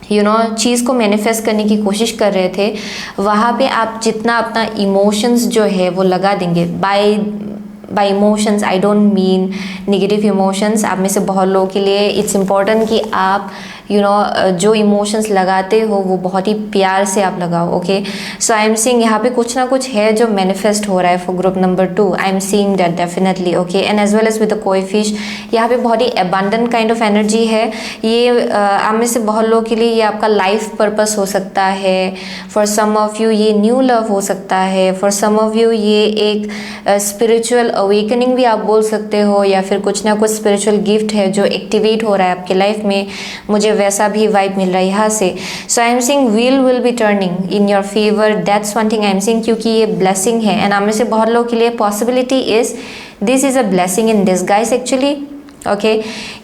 चीज़ को मैनिफेस्ट करने की कोशिश कर रहे थे, वहाँ पे आप जितना अपना इमोशंस जो है वो लगा देंगे. Bye emotions I don't mean negative emotions. आप में से बहुत लोगों के लिए इट्स इम्पॉर्टेंट कि आप जो इमोशंस लगाते हो वो बहुत ही प्यार से आप लगाओ. Okay, so I am seeing यहाँ पे कुछ ना कुछ है जो मैनिफेस्ट हो रहा है for group number 2. I am seeing that definitely. Okay, and as well as with the koi fish यहाँ पे बहुत ही अबंडेंट काइंड ऑफ एनर्जी है. ये आप में से बहुत लोगों के लिए ये आपका लाइफ पर्पस हो सकता है. फॉर सम ऑफ यू ये न्यू लव हो सकता है. फॉर सम ऑफ यू ये एक स्पिरिचुअल अवेकनिंग भी आप बोल सकते हो या फिर कुछ ना कुछ स्पिरिचुअल गिफ्ट है जो एक्टिवेट हो रहा है आपके लाइफ में. मुझे वैसा भी वाइब मिल रहा है यहाँ से. So I am seeing wheel will be turning in your favour. That's one thing I am seeing, क्योंकि ये ब्लेसिंग है. एंड आप में से बहुत लोगों के लिए possibility is this is a blessing in disguise actually. Okay,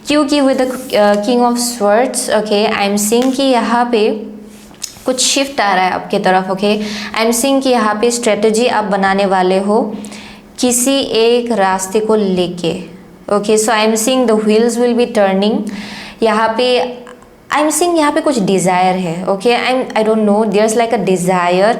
क्योंकि with the king of swords, okay, I am seeing कि यहाँ पे कुछ शिफ्ट आ रहा है आपके तरफ. ओके, आई एम सीइंग कि यहाँ पे स्ट्रेटजी आप बनाने वाले हो किसी एक रास्ते को लेके. Okay, so I am seeing the wheels will be turning. यहाँ पे आई एम सीइंग यहाँ पे कुछ डिज़ायर है. Okay, I don't know, there's like a desire.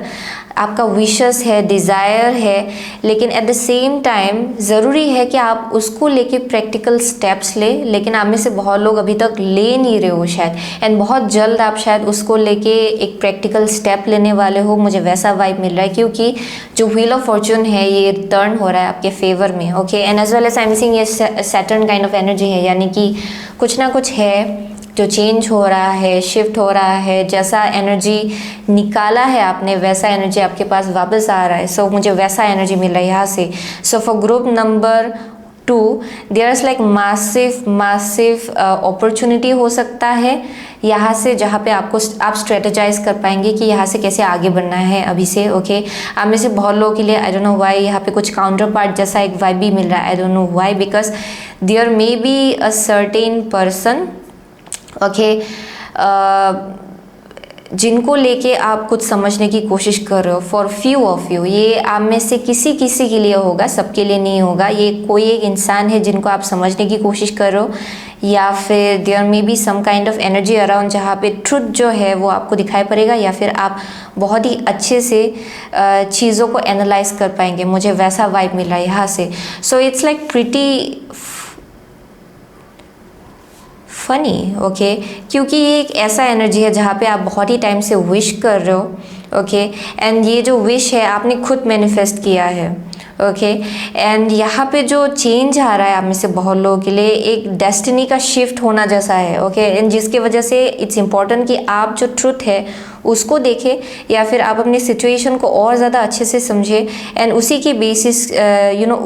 आपका विशेस है, डिज़ायर है, लेकिन एट द सेम टाइम ज़रूरी है कि आप उसको लेके प्रैक्टिकल स्टेप्स ले. लेकिन आप में से बहुत लोग अभी तक ले नहीं रहे हो शायद. एंड बहुत जल्द आप शायद उसको लेके एक प्रैक्टिकल स्टेप लेने वाले हो. मुझे वैसा वाइब मिल रहा है क्योंकि जो व्हील ऑफ फॉर्चून है ये टर्न हो रहा है आपके फेवर में. Okay, and as well as I am seeing ये सैटर्न काइंड ऑफ एनर्जी है, यानी कि कुछ ना कुछ है जो चेंज हो रहा है, शिफ्ट हो रहा है, जैसा एनर्जी निकाला है आपने वैसा एनर्जी आपके पास वापस आ रहा है. सो मुझे वैसा एनर्जी मिल रहा है यहाँ से. So for group number 2 there is like massive opportunity हो सकता है यहाँ से, जहाँ पे आप स्ट्रेटेजाइज कर पाएंगे कि यहाँ से कैसे आगे बढ़ना है अभी से. ओके, आप में से बहुत लोगों के लिए आई डोंट नो व्हाई यहाँ पे कुछ काउंटर पार्ट जैसा एक वाइब भी मिल रहा है. I don't know why, because there may be a certain person, okay, जिनको लेके आप कुछ समझने की कोशिश कर रहे हो. फॉर फ्यू ऑफ यू, ये आप में से किसी के लिए होगा, सबके लिए नहीं होगा. ये कोई एक इंसान है जिनको आप समझने की कोशिश कर रहे हो, या फिर there may be some kind of energy around जहाँ पे ट्रुथ जो है वो आपको दिखाई पड़ेगा, या फिर आप बहुत ही अच्छे से चीज़ों को एनालाइज कर पाएंगे. मुझे वैसा वाइब मिला है यहाँ से. So it's like pretty funny, okay, क्योंकि ये एक ऐसा एनर्जी है जहाँ पे आप बहुत ही टाइम से विश कर रहे हो. ओके, एंड ये जो विश है आपने खुद मैनिफेस्ट किया है. ओके, एंड यहाँ पे जो चेंज आ रहा है आप में से बहुत लोगों के लिए एक डेस्टिनी का शिफ्ट होना जैसा है. ओके, एंड जिसकी वजह से इट्स इम्पॉर्टेंट कि आप जो ट्रुथ है उसको देखें, या फिर आप अपनी सिचुएशन को और ज़्यादा अच्छे से समझें, एंड उसी के बेसिस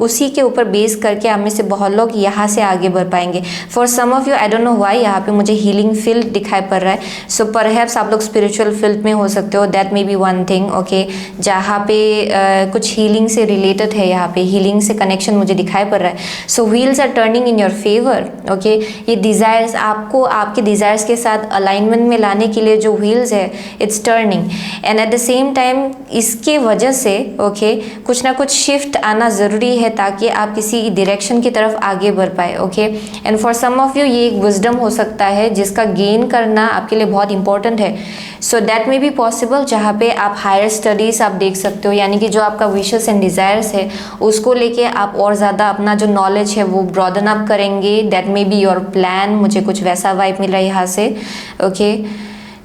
उसी के ऊपर बेस करके आप में से बहुत लोग यहाँ से आगे बढ़ पाएंगे. For some of you I don't know why यहाँ पे मुझे हीलिंग फील्ड दिखाई पड़ रहा है. सो परहैप्स आप लोग स्पिरिचुअल फील्ड में हो सकते हो. That may be one thing. Okay, जहाँ पे कुछ हीलिंग से रिलेटेड है, यहाँ पे हीलिंग से कनेक्शन मुझे दिखाई पड़ रहा है. So wheels are turning in your favour. Okay, ये डिज़ायर्स आपको आपके डिज़ायर्स के साथ अलाइनमेंट में लाने के लिए जो व्हील्स है it's turning, and at the same time इसके वजह से ओके कुछ ना कुछ शिफ्ट आना ज़रूरी है ताकि आप किसी डायरेक्शन की तरफ आगे बढ़ पाए. Okay, and for some of you ये एक विजडम हो सकता है जिसका गेन करना आपके लिए बहुत इंपॉर्टेंट है. So that may be possible जहाँ पे आप हायर स्टडीज़ आप देख सकते हो, यानी कि जो आपका विशेस एंड डिज़ायर्स है उसको लेके आप और ज़्यादा अपना जो नॉलेज है वो ब्रॉडन अप करेंगे. That may be your plan. मुझे कुछ वैसा वाइब मिल रहा है यहाँ से. Okay,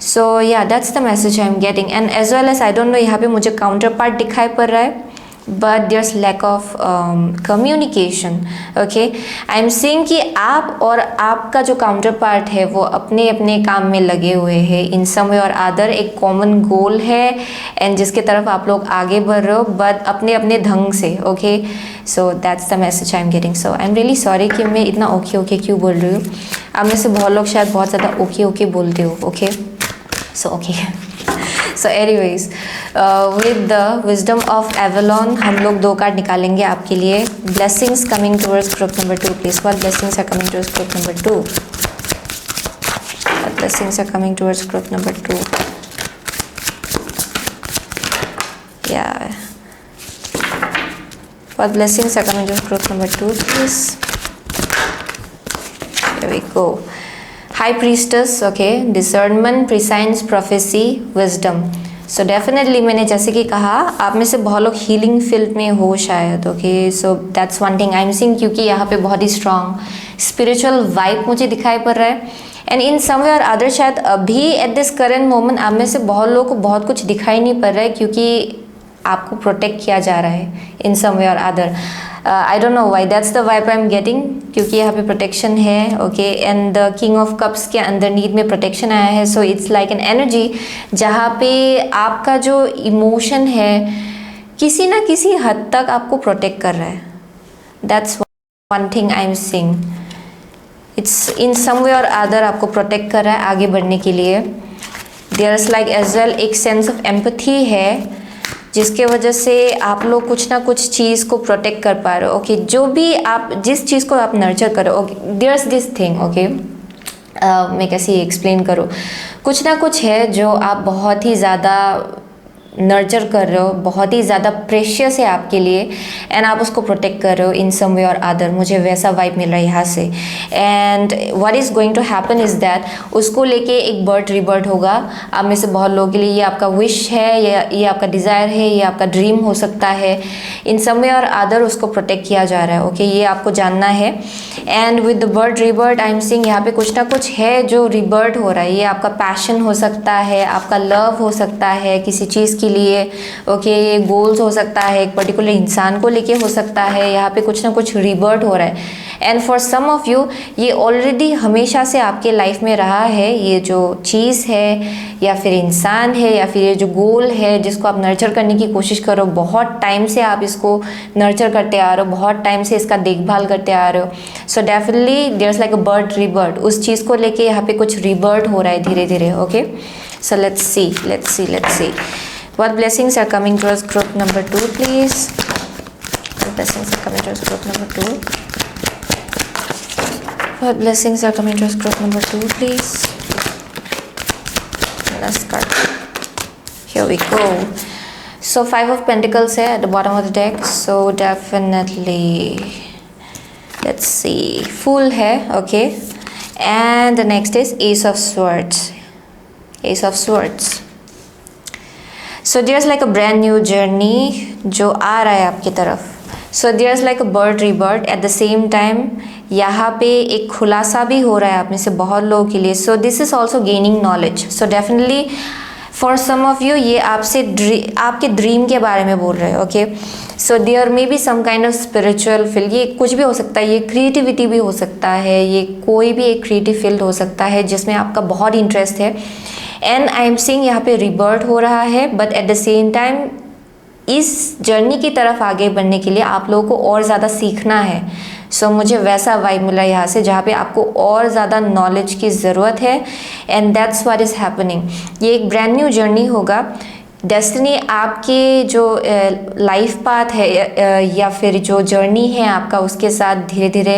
so yeah that's the message I am getting. And as well as I don't know यहाँ पे मुझे काउंटर पार्ट दिखाई पड़ रहा है, but there's lack of communication. Okay, I am seeing कि आप और आपका जो काउंटर पार्ट है वो अपने अपने काम में लगे हुए हैं. इन सम वे और अदर एक कॉमन गोल है एंड जिसके तरफ आप लोग आगे बढ़ रहे हो, बट अपने अपने ढंग से. Okay, so that's the message I am getting. So I am really sorry कि मैं इतना ओके ओके क्यों बोल रही हूँ. आप में से बहुत लोग शायद बहुत ज़्यादा ओके ओके बोलते हो. Okay, so okay. So anyways, with the wisdom of Avalon हम लोग 2 कार्ड निकालेंगे आपके लिए. Blessings coming towards group number 2 please. What blessings are coming towards group number 2? What blessings are coming towards group number 2? Yeah. What blessings are coming towards group number 2 please? Here we go. High Priestess, okay, discernment, prescience, prophecy, wisdom. So definitely मैंने जैसे कि कहा आप में से बहुत लोग healing field में हो शायद. Okay, so that's one thing I am seeing, क्योंकि यहाँ पे बहुत ही स्ट्रॉन्ग स्पिरिचुअल वाइब मुझे दिखाई पड़ रहा है. And in some way or other शायद अभी एट दिस करेंट मोमेंट आप में से बहुत लोगों को बहुत कुछ दिखाई नहीं पड़ रहा है, क्योंकि आपको प्रोटेक्ट किया जा रहा है इन some way or other. I don't know why that's the vibe I am getting, क्योंकि यहाँ पे प्रोटेक्शन है. Okay, and the king of cups के अंदर नीड में प्रोटेक्शन आया है. So it's like an energy जहाँ पे आपका जो इमोशन है किसी ना किसी हद तक आपको प्रोटेक्ट कर रहा है. That's one thing I am seeing. It's in some way or other आपको प्रोटेक्ट कर रहा है आगे बढ़ने के लिए. There is like as well एक सेंस ऑफ एम्पैथी है जिसके वजह से आप लोग कुछ ना कुछ चीज़ को प्रोटेक्ट कर पा रहे हो. ओके, जो भी आप जिस चीज़ को आप नर्चर करो. Okay, there's this thing. Okay, मैं कैसे एक्सप्लेन करूँ. कुछ ना कुछ है जो आप बहुत ही ज़्यादा नर्चर कर रहे हो, बहुत ही ज़्यादा प्रेशियस है आपके लिए, एंड आप उसको प्रोटेक्ट कर रहे हो इन सम वे और अदर. मुझे वैसा वाइब मिल रहा है यहाँ से. And what is going to happen is that उसको लेके एक बर्थ रिबर्थ होगा. आप में से बहुत लोगों के लिए ये आपका विश है, ये आपका डिज़ायर है, ये आपका ड्रीम हो सकता है. इन सम वे और अदर उसको प्रोटेक्ट किया जा रहा है. ओके, ये आपको जानना है. And with the birth rebirth I am seeing यहाँ पे कुछ ना कुछ है जो रिबर्थ हो रहा है. ये आपका पैशन हो सकता है, आपका लव हो सकता है किसी चीज़ की के लिए, ओके। ये गोल्स हो सकता है, एक पर्टिकुलर इंसान को लेके हो सकता है, यहाँ पे कुछ ना कुछ रिबर्थ हो रहा है। And for some of you ये ऑलरेडी हमेशा से आपके लाइफ में रहा है, ये जो चीज़ है या फिर इंसान है या फिर ये जो गोल है जिसको आप नर्चर करने की कोशिश करो, बहुत टाइम से आप इसको नर्चर करते आ रहे हो, बहुत टाइम से इसका देखभाल करते आ रहे हो। So definitely there is like a birth rebirth, उस चीज़ को लेके यहाँ पे कुछ रिबर्थ हो रहा है धीरे धीरे, okay. So let's C what blessings are coming towards group number 2, please. What blessings are coming towards group number 2? What blessings are coming towards group number 2, please? Last card. Here we go. So 5 of Pentacles है at the bottom of the deck. So definitely, let's see, Fool है, okay. And the next is Ace of Swords. Ace of Swords. So there's like a brand new journey जो आ रहा है आपकी तरफ. So there's like a birth rebirth at the same time. यहाँ पे एक खुलासा भी हो रहा है आप में से बहुत लोगों के लिए. So this is also gaining knowledge. So definitely for some of you ये आपसे आपके ड्रीम के बारे में बोल रहे हैं, okay. So there may be some kind of spiritual field, ये कुछ भी हो सकता है, ये क्रिएटिविटी भी हो सकता है, ये कोई भी एक क्रिएटिव फील्ड हो सकता है जिसमें आपका बहुत इंटरेस्ट है. एंड आई एम सीइंग यहाँ पे रिबर्थ हो रहा है, but at the same time इस जर्नी की तरफ आगे बढ़ने के लिए आप लोगों को और ज़्यादा सीखना है. सो मुझे वैसा वाइब मिला यहाँ से जहाँ पे आपको और ज़्यादा नॉलेज की ज़रूरत है. And that's what is happening. ये एक ब्रांड न्यू जर्नी होगा. डेस्टिनी आपके जो लाइफ पाथ है या फिर जो जर्नी है आपका, उसके साथ धीरे धीरे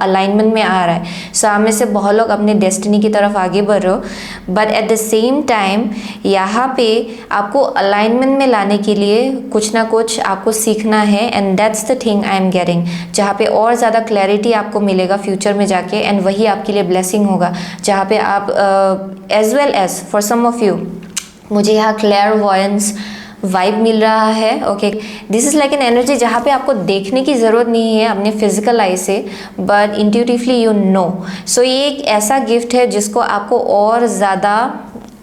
अलाइनमेंट में आ रहा है. सो आप में से बहुत लोग अपने डेस्टिनी की तरफ आगे बढ़ रहे हो, but at the same time यहाँ पे आपको अलाइनमेंट में लाने के लिए कुछ ना कुछ आपको सीखना है. And that's the thing I am getting, जहाँ पे और ज़्यादा क्लैरिटी आपको मिलेगा फ्यूचर में जाके. एंड वही आपके लिए ब्लेसिंग होगा, जहाँ पे आप as well as for some of you मुझे यहाँ क्लेयरवॉयंस वाइब मिल रहा है, okay. This is like an energy जहाँ पे आपको देखने की ज़रूरत नहीं है अपने फिजिकल आई से, बट इंट्यूटिवली यू नो. सो ये एक ऐसा गिफ्ट है जिसको आपको और ज़्यादा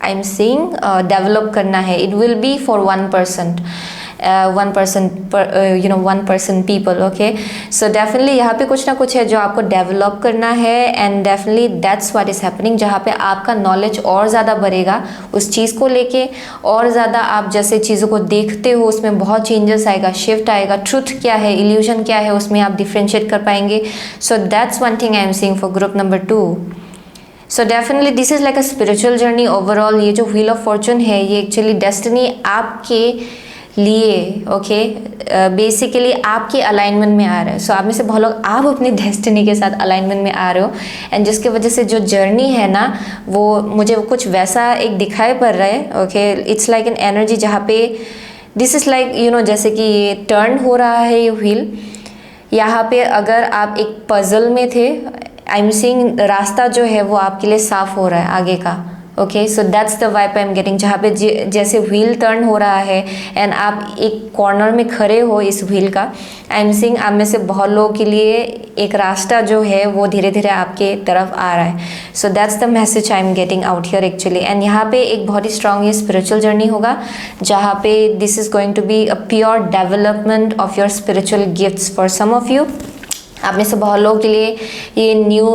आई एम सीइंग डेवलप करना है. It will be for 1% people, okay. So definitely यहाँ पे कुछ ना कुछ है जो आपको डेवलप करना है. And definitely that's what is happening, जहाँ पे आपका नॉलेज और ज़्यादा बढ़ेगा उस चीज़ को लेके. और ज़्यादा आप जैसे चीज़ों को देखते हो उसमें बहुत चेंजेस आएगा, शिफ्ट आएगा. ट्रुथ क्या है, इल्यूजन क्या है, उसमें आप डिफ्रेंशिएट कर पाएंगे. सो that's one thing I am seeing for group number 2. So definitely this is like a spiritual journey overall. ये जो व्हील ऑफ फॉर्चून है ये एक्चुअली डेस्टिनी आपके लिए, ओके, बेसिकली आपके अलाइनमेंट में आ रहा है. सो आप में से बहुत लोग आप अपने डेस्टिनी के साथ अलाइनमेंट में आ रहे हो. एंड जिसके वजह से जो जर्नी है ना वो मुझे कुछ वैसा एक दिखाई पड़ रहा है, okay. It's like an energy जहाँ पे दिस इज़ लाइक जैसे कि ये टर्न हो रहा है ये व्हील. यहाँ पे अगर आप एक पजल में थे, आई एम सीइंग रास्ता जो है वो आपके लिए साफ हो रहा है आगे का, okay. So that's the vibe I am getting, जहाँ पे जैसे व्हील टर्न हो रहा है एंड आप एक कॉर्नर में खड़े हो इस व्हील का. आई एम सीइंग आप में से बहुत लोगों के लिए एक रास्ता जो है वो धीरे धीरे आपके तरफ आ रहा है. So that's the message I am getting out here actually. And यहाँ पे एक बहुत ही स्ट्रॉन्ग ये स्पिरिचुअल जर्नी होगा जहाँ पे this is going to be a pure development of your spiritual gifts for some of you. आप में से बहुत लोगों के लिए ये न्यू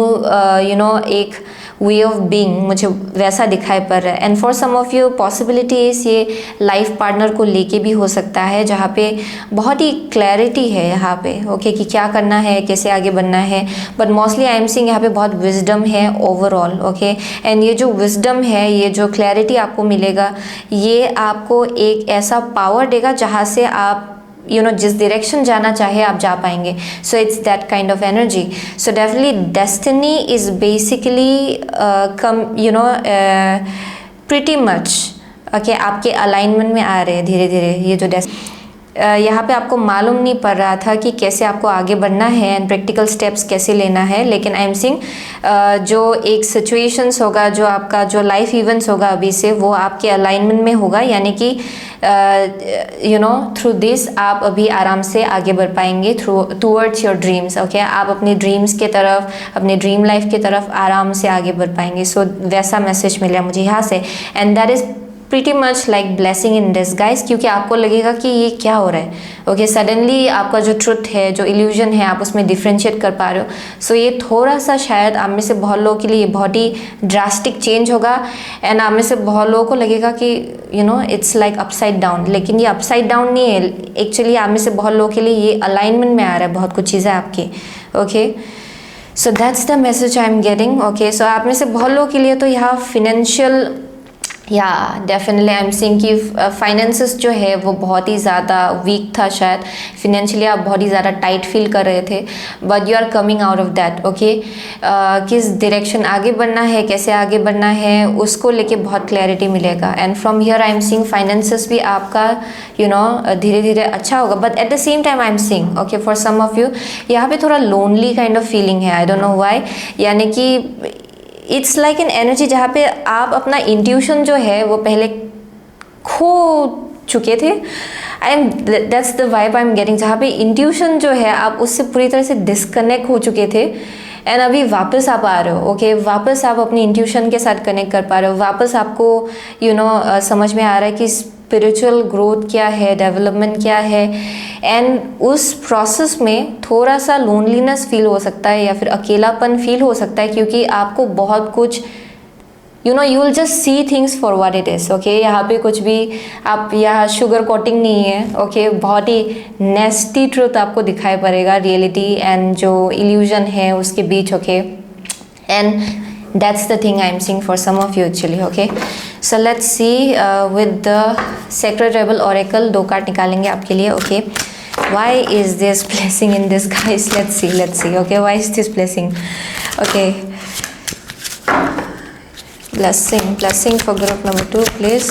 एक वे ऑफ बीइंग मुझे वैसा दिखाई पड़ रहा है. And for some of you possibilities ये लाइफ पार्टनर को लेके भी हो सकता है, जहाँ पे बहुत ही क्लैरिटी है यहाँ पे, ओके, कि क्या करना है, कैसे आगे बढ़ना है. But mostly I am seeing यहाँ पे बहुत विजडम है ओवरऑल, ओके. एंड ये जो विजडम है, ये जो क्लैरिटी आपको मिलेगा, ये आपको एक ऐसा पावर देगा जहाँ से आप जिस डायरेक्शन जाना चाहे आप जा पाएंगे. सो it's that kind of energy. So definitely destiny is basically pretty much, okay, आपके अलाइनमेंट में आ रहे हैं धीरे धीरे. ये जो यहाँ पे आपको मालूम नहीं पड़ रहा था कि कैसे आपको आगे बढ़ना है एंड प्रैक्टिकल स्टेप्स कैसे लेना है, लेकिन आई एम सीइंग जो एक सिचुएशंस होगा, जो आपका जो लाइफ इवेंट्स होगा अभी से, वो आपके अलाइनमेंट में होगा. यानी कि थ्रू दिस आप अभी आराम से आगे बढ़ पाएंगे टूवर्ड्स योर ड्रीम्स, ओके. आप अपने ड्रीम्स के तरफ, अपने ड्रीम लाइफ की तरफ आराम से आगे बढ़ पाएंगे. सो वैसा मैसेज मिला मुझे यहाँ से. And that is pretty much like blessing in disguise, क्योंकि आपको लगेगा कि ये क्या हो रहा है। ओके, सडनली आपका जो ट्रुथ है, जो इल्यूजन है, आप उसमें डिफ्रेंशिएट कर पा रहे हो। सो ये थोड़ा सा शायद आप में से बहुत लोगों के लिए ये बहुत ही ड्रास्टिक चेंज होगा, एंड आप में से बहुत लोगों को लगेगा कि you know it's like upside down, लेकिन ये अपसाइड डाउन नहीं है। एक्चुअली आप में से बहुत लोगों के लिए ये अलाइनमेंट में आ रहा है बहुत कुछ चीज़ें आपकी। Okay, so that's the message I am getting. Okay, so आप में से बहुत लोगों के लिए तो यहाँ फिनेंशियल, या डेफिनेटली आई एम सीइंग कि फाइनेंसेस जो है वो बहुत ही ज़्यादा वीक था, शायद फिनेंशियली आप बहुत ही ज़्यादा टाइट फील कर रहे थे, but you are coming out of that. Okay, किस डायरेक्शन आगे बढ़ना है, कैसे आगे बढ़ना है, उसको लेके बहुत क्लैरिटी मिलेगा। And from here I am seeing finances भी आपका यू नो धीरे धीरे अच्छा होगा, but at the same time I am seeing okay for some of you यहाँ पे थोड़ा लोनली काइंड ऑफ फीलिंग है, आई डोंट नो व्हाई, यानी कि इट्स लाइक एन एनर्जी जहाँ पे आप अपना इंट्यूशन जो है वो पहले खो चुके थे। I am that's the vibe I am getting, जहाँ पे इंट्यूशन जो है आप उससे पूरी तरह से डिस्कनेक्ट हो चुके थे, एंड अभी वापस आप आ रहे हो। ओके, वापस आप अपनी इंट्यूशन के साथ कनेक्ट कर पा रहे हो, वापस आपको यू नो समझ में आ रहा है कि स्पिरिचुअल ग्रोथ क्या है, डेवलपमेंट क्या है, एंड उस प्रोसेस में थोड़ा सा लोनलीनेस फील हो सकता है या फिर अकेलापन फील हो सकता है, क्योंकि आपको बहुत कुछ you know you will just see things for what it is. Okay, यहाँ पे कुछ भी आप यहाँ शुगर कोटिंग नहीं है। ओके, बहुत ही नेस्टी ट्रुथ आपको दिखाई पड़ेगा, रियलिटी एंड जो इल्यूजन है उसके बीच। Okay, and that's the thing I am seeing for some of you actually. Okay, so let's see with the Sacred Rebel Oracle, 2 card निकालेंगे आपके लिए। Okay, why is this blessing in this, guys? let's see. Okay, why is this blessing? Okay, blessing for group number 2 please.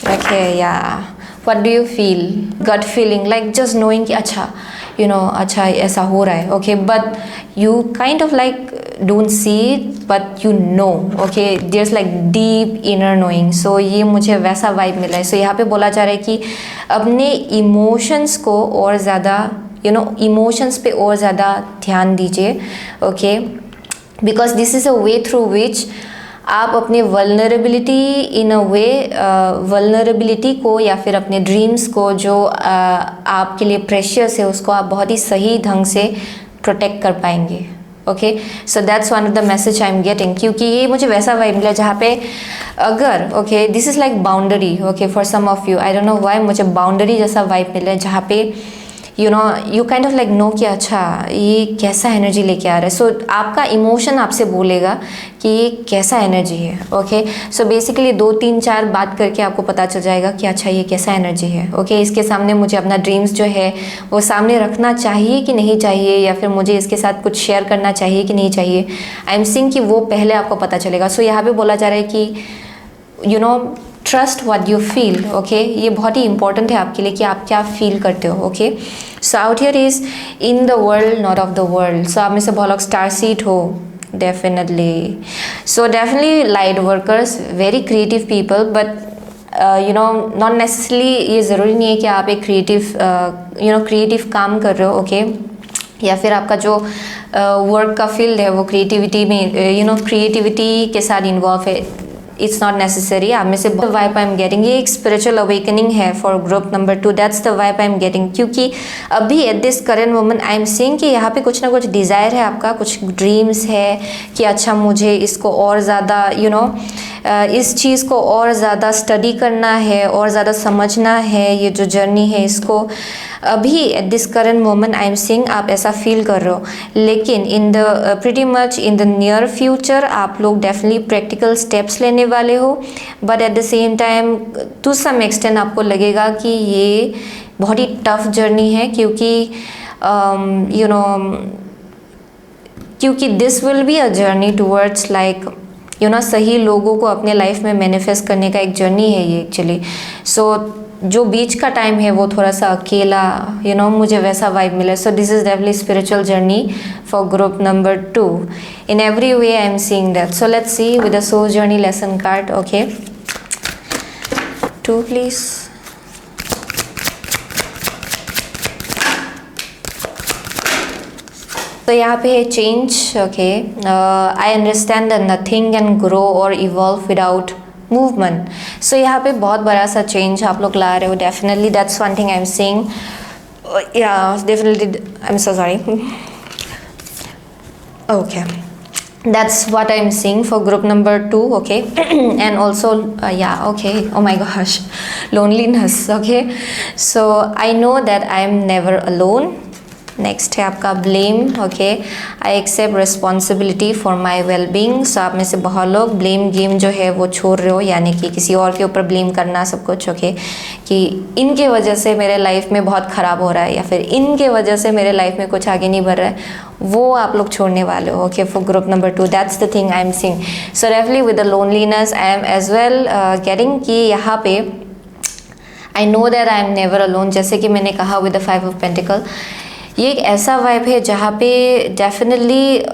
Okay, yeah, what do you feel? Gut feeling, like just knowing कि अच्छा you know अच्छा ऐसा हो रहा है। Okay, but you kind of like don't see it but you know। okay, there's like deep inner knowing। so ये मुझे वैसा वाइब मिला है। so यहाँ पे बोला जा रहा है कि अपने इमोशंस को और ज़्यादा यू नो इमोशंस पे और ज़्यादा ध्यान दीजिए। Okay, because this is a way through which आप अपने वल्नरेबिलिटी इन अ वे वल्नरेबिलिटी को या फिर अपने ड्रीम्स को जो आपके लिए प्रेशियस है उसको आप बहुत ही सही ढंग से प्रोटेक्ट कर पाएंगे। Okay, so that's one of the message I am getting, क्योंकि ये मुझे वैसा वाइब मिला जहाँ पे अगर okay this is like boundary. Okay, for some of you I don't know why मुझे बाउंड्री जैसा वाइब मिला है, जहाँ पे you know you kind of like know कि अच्छा ये कैसा एनर्जी लेके आ रहा है। सो आपका इमोशन आपसे बोलेगा कि ये कैसा एनर्जी है। ओके, सो बेसिकली 2 3 4 बात करके आपको पता चल जाएगा कि अच्छा ये कैसा एनर्जी है। ओके, इसके सामने मुझे अपना ड्रीम्स जो है वो सामने रखना चाहिए कि नहीं चाहिए, या फिर मुझे इसके साथ कुछ शेयर करना चाहिए कि नहीं चाहिए। आई एम सीइंग कि वो पहले आपको पता चलेगा। सो यहाँ पे बोला जा रहा है कि you know trust what you feel. Okay, ये बहुत ही इंपॉर्टेंट है आपके लिए कि आप क्या फील करते हो। Okay, so out here is in the world not of the world. So आप में से बहुत लोग स्टार सीड हो, definitely. So definitely light workers, very creative people, but you know not necessarily ये ज़रूरी नहीं है कि आप एक क्रिएटिव यू नो क्रिएटिव काम कर रहे हो। ओके, या फिर आपका जो वर्क का फील्ड है वो क्रिएटिविटी में यू नो क्रिएटिविटी के साथ इन्वॉल्व है। It's not necessary. आप में से वाइब आई एम गेटिंग ये एक स्पिरिचुअल अवेकनिंग है for group number 2। That's the vibe I am getting, क्योंकि अभी at this current moment I am seeing कि यहाँ पे कुछ ना कुछ डिज़ायर है आपका, कुछ ड्रीम्स है कि अच्छा मुझे इसको और ज़्यादा यू नो इस चीज़ को और ज़्यादा स्टडी करना है और ज़्यादा समझना है। ये जो जर्नी है इसको अभी at this current moment I am seeing आप ऐसा फील कर रहे हो, लेकिन in the pretty much in the near future आप लोग डेफिनेटली प्रैक्टिकल स्टेप्स लेने वाले हो। But at the same time to some extent आपको लगेगा कि ये बहुत ही टफ जर्नी है, क्योंकि यू नो क्योंकि this will be a journey towards like you know सही लोगों को अपने लाइफ में मैनिफेस्ट करने का एक जर्नी है ये एक्चुअली। सो जो बीच का टाइम है वो थोड़ा सा अकेला यू नो मुझे वैसा वाइब मिला। So this is definitely spiritual journey for group number 2 in every way I am seeing that. So let's see with the soul journey lesson card. Okay, 2 please. तो यहाँ पे है change. Okay, I understand that nothing can grow और evolve without movement. So यहाँ पे बहुत बड़ा सा चेंज आप लोग ला रहे हो. Definitely that's one thing I am seeing. Yeah, definitely. I'm so sorry. Okay, that's what I'm seeing for group number 2. Okay, and also yeah, okay, oh my gosh, loneliness. Okay, so I know that I'm never alone. Next है आपका blame. Okay, I accept responsibility for my wellbeing. So आप में से बहुत लोग blame game जो है वो छोड़ रहे हो, यानी कि किसी और के ऊपर ब्लेम करना सब कुछ. ओके, कि इनके वजह से मेरे लाइफ में बहुत ख़राब हो रहा है, या फिर इनके वजह से मेरे लाइफ में कुछ आगे नहीं बढ़ रहा है, वो आप लोग छोड़ने वाले हो. Okay, for group number 2 that's the thing I am seeing. So definitely with the loneliness I am as well getting कि यहाँ पे I know that I am never alone. जैसे कि मैंने कहा विद द 5 ऑफ पेंटिकल, ये एक ऐसा वाइब है जहाँ पे definitely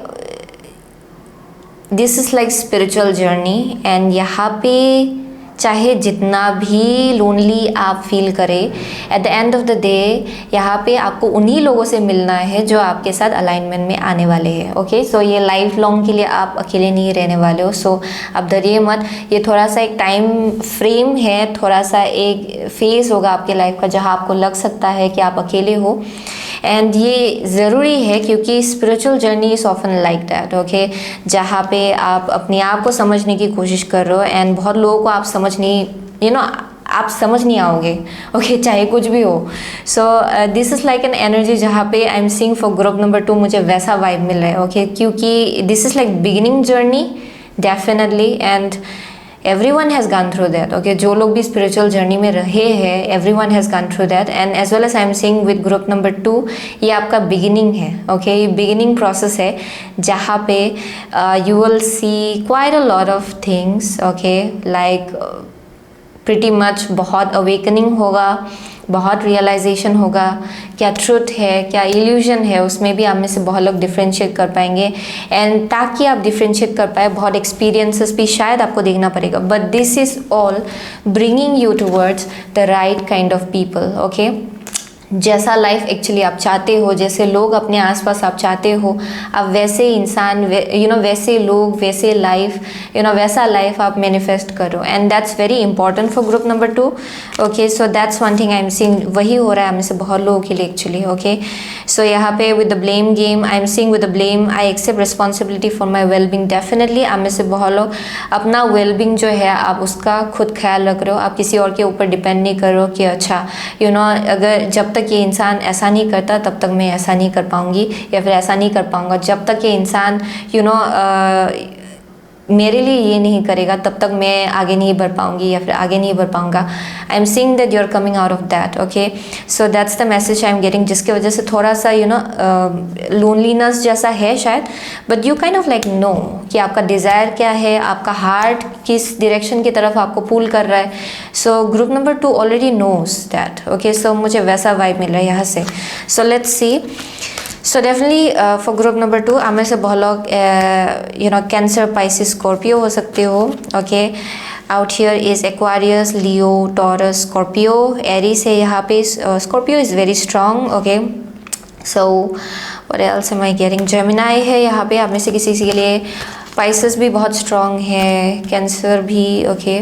this is like spiritual journey. And यहाँ पे चाहे जितना भी लोनली आप फील करें, at the end of the day यहाँ पे आपको उन्हीं लोगों से मिलना है जो आपके साथ अलाइनमेंट में आने वाले हैं. ओके, सो ये लाइफ लॉन्ग के लिए आप अकेले नहीं रहने वाले हो. सो आप डरिए मत. ये थोड़ा सा एक टाइम फ्रेम है, थोड़ा सा एक फेज़ होगा आपके लाइफ का जहाँ आपको लग सकता है कि आप अकेले हो. एंड ये ज़रूरी है क्योंकि spiritual journey is often like that. Okay, जहाँ पे आप अपने आप को समझने की कोशिश कर रहे हो, एंड बहुत लोगों को आप समझ नहीं, आप समझ नहीं आओगे. ओके, चाहे कुछ भी हो. So this is like an energy जहाँ पे आई am seeing for group number 2 मुझे वैसा वाइब मिल रहा है. ओके, क्योंकि this is like beginning journey definitely. And everyone has gone through that. Okay, जो लोग भी spiritual journey में रहे हैं, everyone has gone through that. And as well as I am seeing with group number 2, ये आपका beginning है. Okay, ये beginning process है जहाँ पे you will see quite a lot of things. Okay, like pretty much बहुत awakening होगा, बहुत रियलाइजेशन होगा, क्या ट्रुथ है क्या इल्यूजन है, उसमें भी आप में से बहुत लोग डिफ्रेंशिएट कर पाएंगे. एंड ताकि आप डिफ्रेंशिएट कर पाए, बहुत एक्सपीरियंसेस भी शायद आपको देखना पड़ेगा. But this is all bringing you towards the right kind of people. Okay, जैसा लाइफ एक्चुअली आप चाहते हो, जैसे लोग अपने आसपास आप चाहते हो, आप वैसे इंसान वैसे लोग, वैसे लाइफ, वैसा लाइफ आप मैनिफेस्ट करो. And that's very important for group number 2. Okay, so that's one thing I am seeing. वही हो रहा है हमें से बहुत लोगों के लिए एक्चुअली. ओके, सो यहाँ पे with the blame game I am seeing with the blame I accept responsibility for my wellbeing. Definitely आप में से बहुत लोग अपना वेलबींग जो है आप उसका खुद ख्याल रख रहे हो. आप किसी और के ऊपर डिपेंड नहीं कर रहे हो कि अच्छा अगर जब तक ये इंसान ऐसा नहीं करता तब तक मैं ऐसा नहीं कर पाऊंगी, या फिर ऐसा नहीं कर पाऊंगा. जब तक ये इंसान मेरे लिए ये नहीं करेगा तब तक मैं आगे नहीं बढ़ पाऊंगी या फिर आगे नहीं बढ़ पाऊंगा. I am seeing that you are coming out of that. Okay, so that's the message I am getting, जिसकी वजह से थोड़ा सा लोनलीनेस जैसा है शायद, but you kind of like know कि आपका डिज़ायर क्या है, आपका हार्ट किस डायरेक्शन की तरफ आपको पुल कर रहा है. So group number 2 already knows that. Okay, so मुझे वैसा वाइब मिल रहा है यहाँ से. So let's see. So definitely for group number 2 आप में से बहुत लोग कैंसर, पाइसिस, स्कॉर्पियो हो सकते हो. Okay, out here is Aquarius, Leo, Taurus, Scorpio, Aries है यहाँ पे. Scorpio is very strong. Okay, so what else am I getting. Gemini है यहाँ पे आप में से किसी के लिए. पाइसिस भी बहुत स्ट्रॉन्ग है, कैंसर भी. Okay,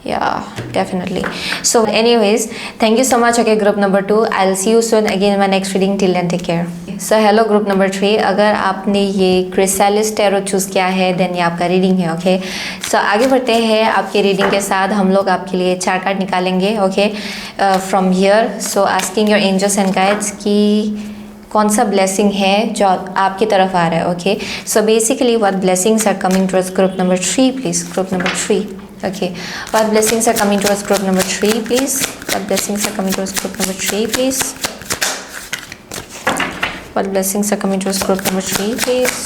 yeah, definitely. So anyways, thank you so much. Okay, group number 2, I'll see you soon again in my next reading. Till then, take care. So hello group number 3, अगर आपने ये chrysalis tarot choose किया है then ये आपका reading है. Okay, सो आगे बढ़ते हैं. आपके रीडिंग के साथ हम लोग आपके लिए 4 कार्ड निकालेंगे. Okay, from here. So asking your angels and guides कि कौन सा ब्लेसिंग है जो आपकी तरफ आ रहा है. Okay, so basically what blessings are coming towards group number 3 please. Group number 3. Okay, what blessings are coming towards group number 3 please? What blessings are coming towards group number 3 please? What blessings are coming towards group number 3 please?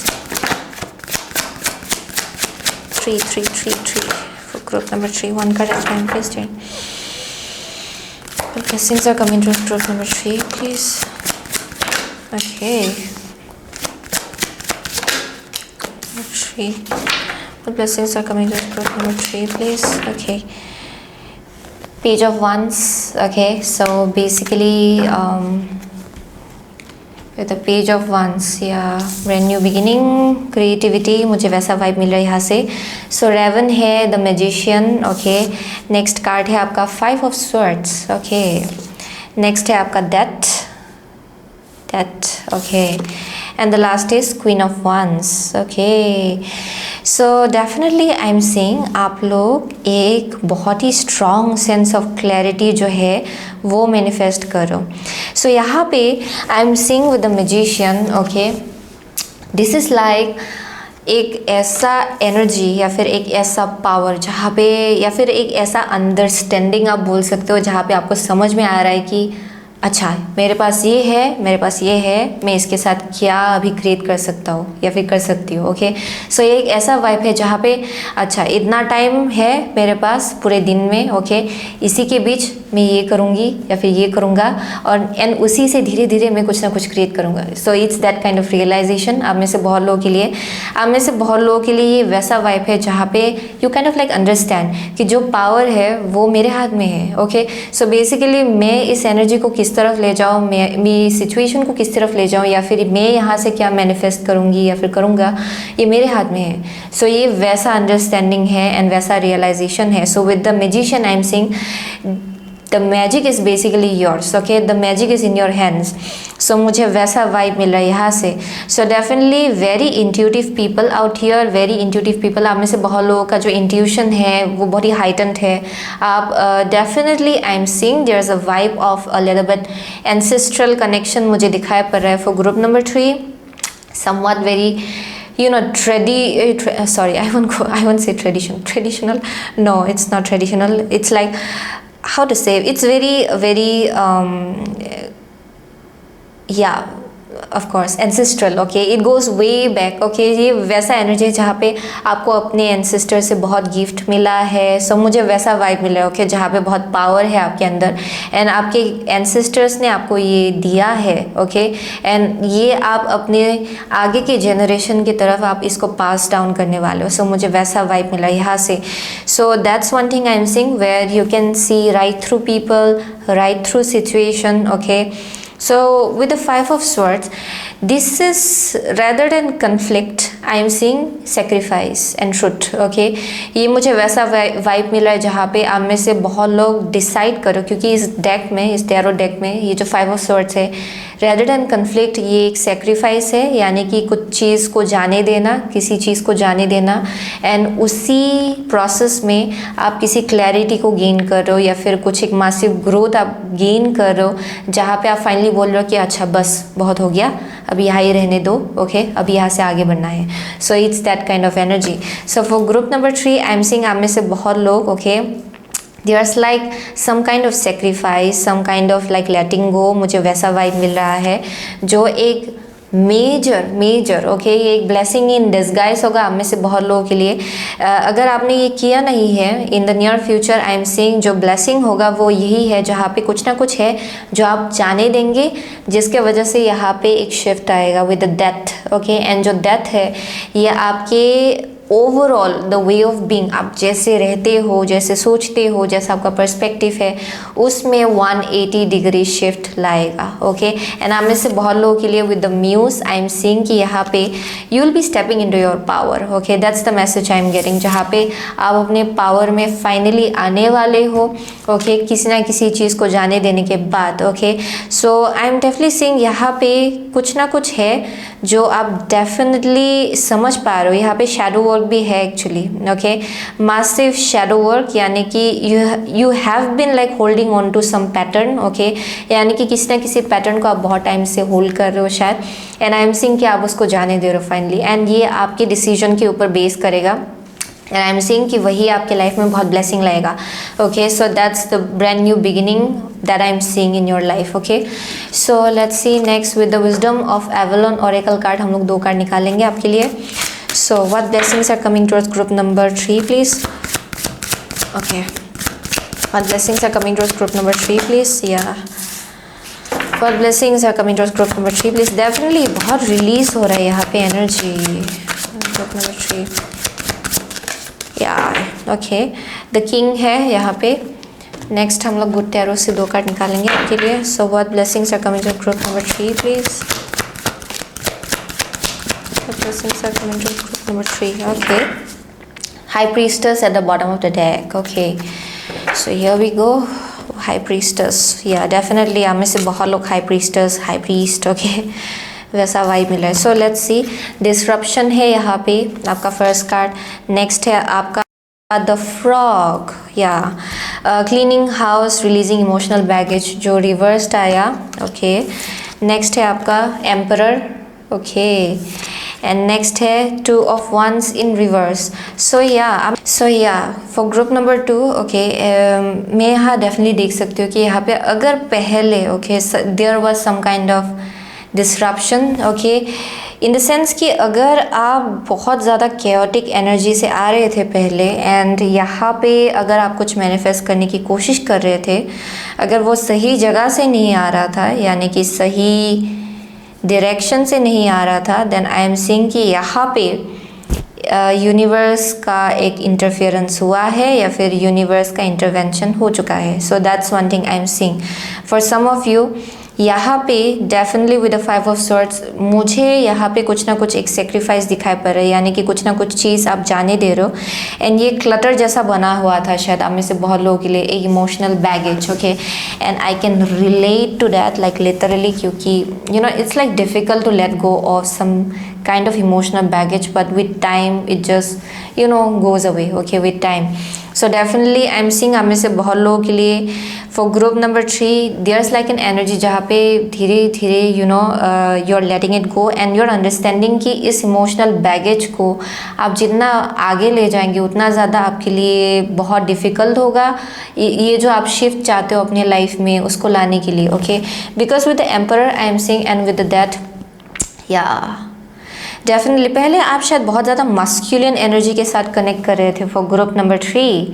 3 3 3 3 for group number 3. One card at a time please. What blessings are coming towards group number 3 please? Okay, 3. What blessings are coming to group number 3 please? Okay, Page of Wands. Okay, so basically the page of wands या brand new beginning, creativity, मुझे वैसा vibe मिल रहा है यहाँ से. So raven है, the magician. Okay, next card है आपका 5 ऑफ स्वॉर्ड्स. ओके, नेक्स्ट है आपका death. Okay, and the last is Queen of Wands. Okay, so definitely I'm seeing आप लोग एक बहुत ही strong sense of clarity जो है वो manifest करो. So यहाँ पे I'm seeing with the magician. Okay, this is like एक ऐसा एनर्जी या फिर एक ऐसा पावर जहाँ पे, या फिर एक ऐसा अंडरस्टैंडिंग आप बोल सकते हो जहाँ पे आपको समझ में आ रहा है कि अच्छा मेरे पास ये है, मेरे पास ये है, मैं इसके साथ क्या अभी क्रिएट कर सकता हूँ या फिर कर सकती हूँ. ओके, सो ये एक ऐसा वाइब है जहाँ पे अच्छा इतना टाइम है मेरे पास पूरे दिन में. ओके, इसी के बीच मैं ये करूँगी या फिर ये करूँगा, और एंड उसी से धीरे धीरे मैं कुछ ना कुछ क्रिएट करूँगा. So it's that kind of realization. आप में से बहुत लोगों के लिए ये वैसा वाइब है जहाँ पे you kind of like understand कि जो पावर है वो मेरे हाथ में है. ओके, सो बेसिकली मैं इस एनर्जी को किस तरफ ले जाऊँ, मैं सिचुएशन को किस तरफ ले जाऊँ, या फिर मैं यहाँ से क्या मैनिफेस्ट करूँगी या फिर करूँगा, ये मेरे हाथ में है. सो ये वैसा अंडरस्टैंडिंग है एंड वैसा रियलाइजेशन है. सो with the magician I am saying the magic is basically yours. Okay, the magic is in your hands. So मुझे वैसा वाइब मिल रहा है यहाँ से. So definitely very intuitive people out here, very intuitive people. आप में से बहुत लोगों का जो intuition है वो बहुत ही heightened है. आप definitely I am seeing there is a vibe of a little bit ancestral connection मुझे दिखाई पड़ रहा है. For group number 3, somewhat very sorry, I won't say traditional. No, it's not traditional. It's like, how to say, it's very yeah, of course ancestral. Okay, it goes way back. Okay, ये वैसा energy है जहाँ पे आपको अपने ancestor से बहुत gift मिला है. सो मुझे वैसा वाइब मिला है. ओके, जहाँ पे बहुत पावर है आपके अंदर एंड आपके एंसेस्टर्स ने आपको ये दिया है. ओके, एंड ये आप अपने आगे के जनरेशन की तरफ आप इसको पास डाउन करने वाले हो. सो मुझे वैसा वाइब मिला यहाँ से. So that's one thing I am seeing where you can see right through people, right through situation. Okay, so with the 5 of swords, this is rather than conflict, I am seeing sacrifice and truth. Okay, ये मुझे वैसा vibe मिला है जहाँ पे आप में से बहुत लोग डिसाइड करो, क्योंकि इस डेक में, इस टैरो डेक में ये जो 5 of swords है, rather than conflict, ये एक सेक्रीफाइस है. यानी कि कुछ चीज़ को जाने देना, किसी चीज़ को जाने देना, एंड उसी प्रोसेस में आप किसी क्लैरिटी को गेन कर रहे हो या फिर कुछ एक मासिव ग्रोथ आप गेन कर रहे हो, जहाँ पे आप फाइनली बोल रहे हो कि अच्छा बस बहुत हो गया, अब यहाँ ही रहने दो. ओके, अब यहाँ से आगे बढ़ना है. सो it's that kind of energy. So for group number 3 I am seeing आप में से बहुत लोग, okay, there's like some kind of sacrifice, some kind of like letting go. मुझे वैसा वाइब मिल रहा है जो एक मेजर ओके, ये एक ब्लेसिंग इन डिस्गाइज होगा आप में से बहुत लोगों के लिए. अगर आपने ये किया नहीं है, इन the near future I am seeing जो ब्लेसिंग होगा वो यही है जहाँ पे कुछ ना कुछ है जो आप जाने देंगे, जिसके वजह से यहाँ पे एक शिफ्ट आएगा with the death. Okay, and जो डेथ है ये आपके overall the way of being, आप जैसे रहते हो, जैसे सोचते हो, जैसा आपका पर्सपेक्टिव है, उसमें 180 डिग्री शिफ्ट लाएगा. ओके, एंड आप में से बहुत लोगों के लिए with the muse I am seeing कि यहाँ पे you will be stepping into your power. Okay, that's the message I am getting, जहाँ पे आप अपने पावर में फाइनली आने वाले हो. ओके, किसी ना किसी चीज़ को जाने देने के बाद. Okay, so I am definitely seeing यहाँ पे कुछ ना कुछ है जो आप डेफिनेटली समझ पा रहे हो. यहाँ पे शैडो वर्क भी है actually. Okay, massive shadow work, यानी कि you have been like holding on to some pattern. Okay, यानी कि किसी ना किसी पैटर्न को आप बहुत टाइम से होल्ड कर रहे हो शायद, एंड आई एम सीइंग कि आप उसको जाने दे रहे हो फाइनली, एंड ये आपके डिसीजन के ऊपर बेस करेगा. एंड आई एम सीइंग कि वही आपके लाइफ में बहुत ब्लेसिंग लाएगा. Okay, so that's the brand new beginning that I am seeing in your life. Okay, so let's see next with the wisdom of Avalon Oracle card. हम लोग 2 card निकालेंगे आपके लिए. So what blessings are coming towards group number 3 please? Okay, what blessings are coming towards group number 3 please? Yeah, what blessings are coming towards group number 3 please? Definitely बहुत release हो रहा है यहाँ पे energy. Group number 3, yeah, okay, the king है यहाँ पे. Next हम लोग गुड टैरो से 2 कार्ड निकालेंगे आपके लिए. So what blessings are coming to group number 3 please? person circling into group number 3. Okay. High Priestess at the bottom of the deck. Okay. So here we go. High Priestess. Yeah, definitely आप में से बहुत लोग High Priestess, High Priest. Okay. वैसा vibe मिला है. सो let's C. Disruption है यहाँ पे आपका फर्स्ट कार्ड. नेक्स्ट है आपका द फ्रॉग. या cleaning house, releasing emotional baggage जो रिवर्स्ड आया. ओके. नेक्स्ट है आपका एम्परर. ओके. एंड नेक्स्ट है two of wands in reverse. So या फॉर ग्रुप नंबर 2. ओके. मैं यहाँ डेफिनेटली देख सकती हूँ कि यहाँ पे अगर पहले okay there was some kind of disruption. Okay. In the sense कि अगर आप बहुत ज़्यादा केओटिक एनर्जी से आ रहे थे पहले एंड यहाँ पे अगर आप कुछ मैनिफेस्ट करने की कोशिश कर रहे थे, अगर वो सही जगह से नहीं आ रहा था यानी कि सही डायरेक्शन से नहीं आ रहा था, देन आई एम सीइंग कि यहाँ पे यूनिवर्स का एक इंटरफेरेंस हुआ है या फिर यूनिवर्स का इंटरवेंशन हो चुका है. So that's one thing I am seeing. For some of you यहाँ पे definitely with the 5 of swords मुझे यहाँ पे कुछ ना कुछ एक सेक्रीफाइस दिखाई पड़ रहा है, यानी कि कुछ ना कुछ चीज़ आप जाने दे रहे हो. एंड ये क्लटर जैसा बना हुआ था शायद आप में से बहुत लोगों के लिए, एक emotional baggage. Okay. And I can relate to that like literally, क्योंकि you know it's like difficult to let go of some kind of emotional baggage, but with time it just goes away. Okay, with time. So definitely I'm seeing आप में से बहुत लोगों के लिए for group number 3 there's like an energy जहाँ पे धीरे धीरे you're letting it go and you're understanding कि इस emotional baggage को आप जितना आगे ले जाएंगे उतना ज़्यादा आपके लिए बहुत difficult होगा ये जो आप shift चाहते हो अपने life में उसको लाने के लिए. Okay, because with the emperor I am seeing and with the death, yeah, definitely पहले आप शायद बहुत ज़्यादा मस्क्यूलियन एनर्जी के साथ कनेक्ट कर रहे थे for group number 3.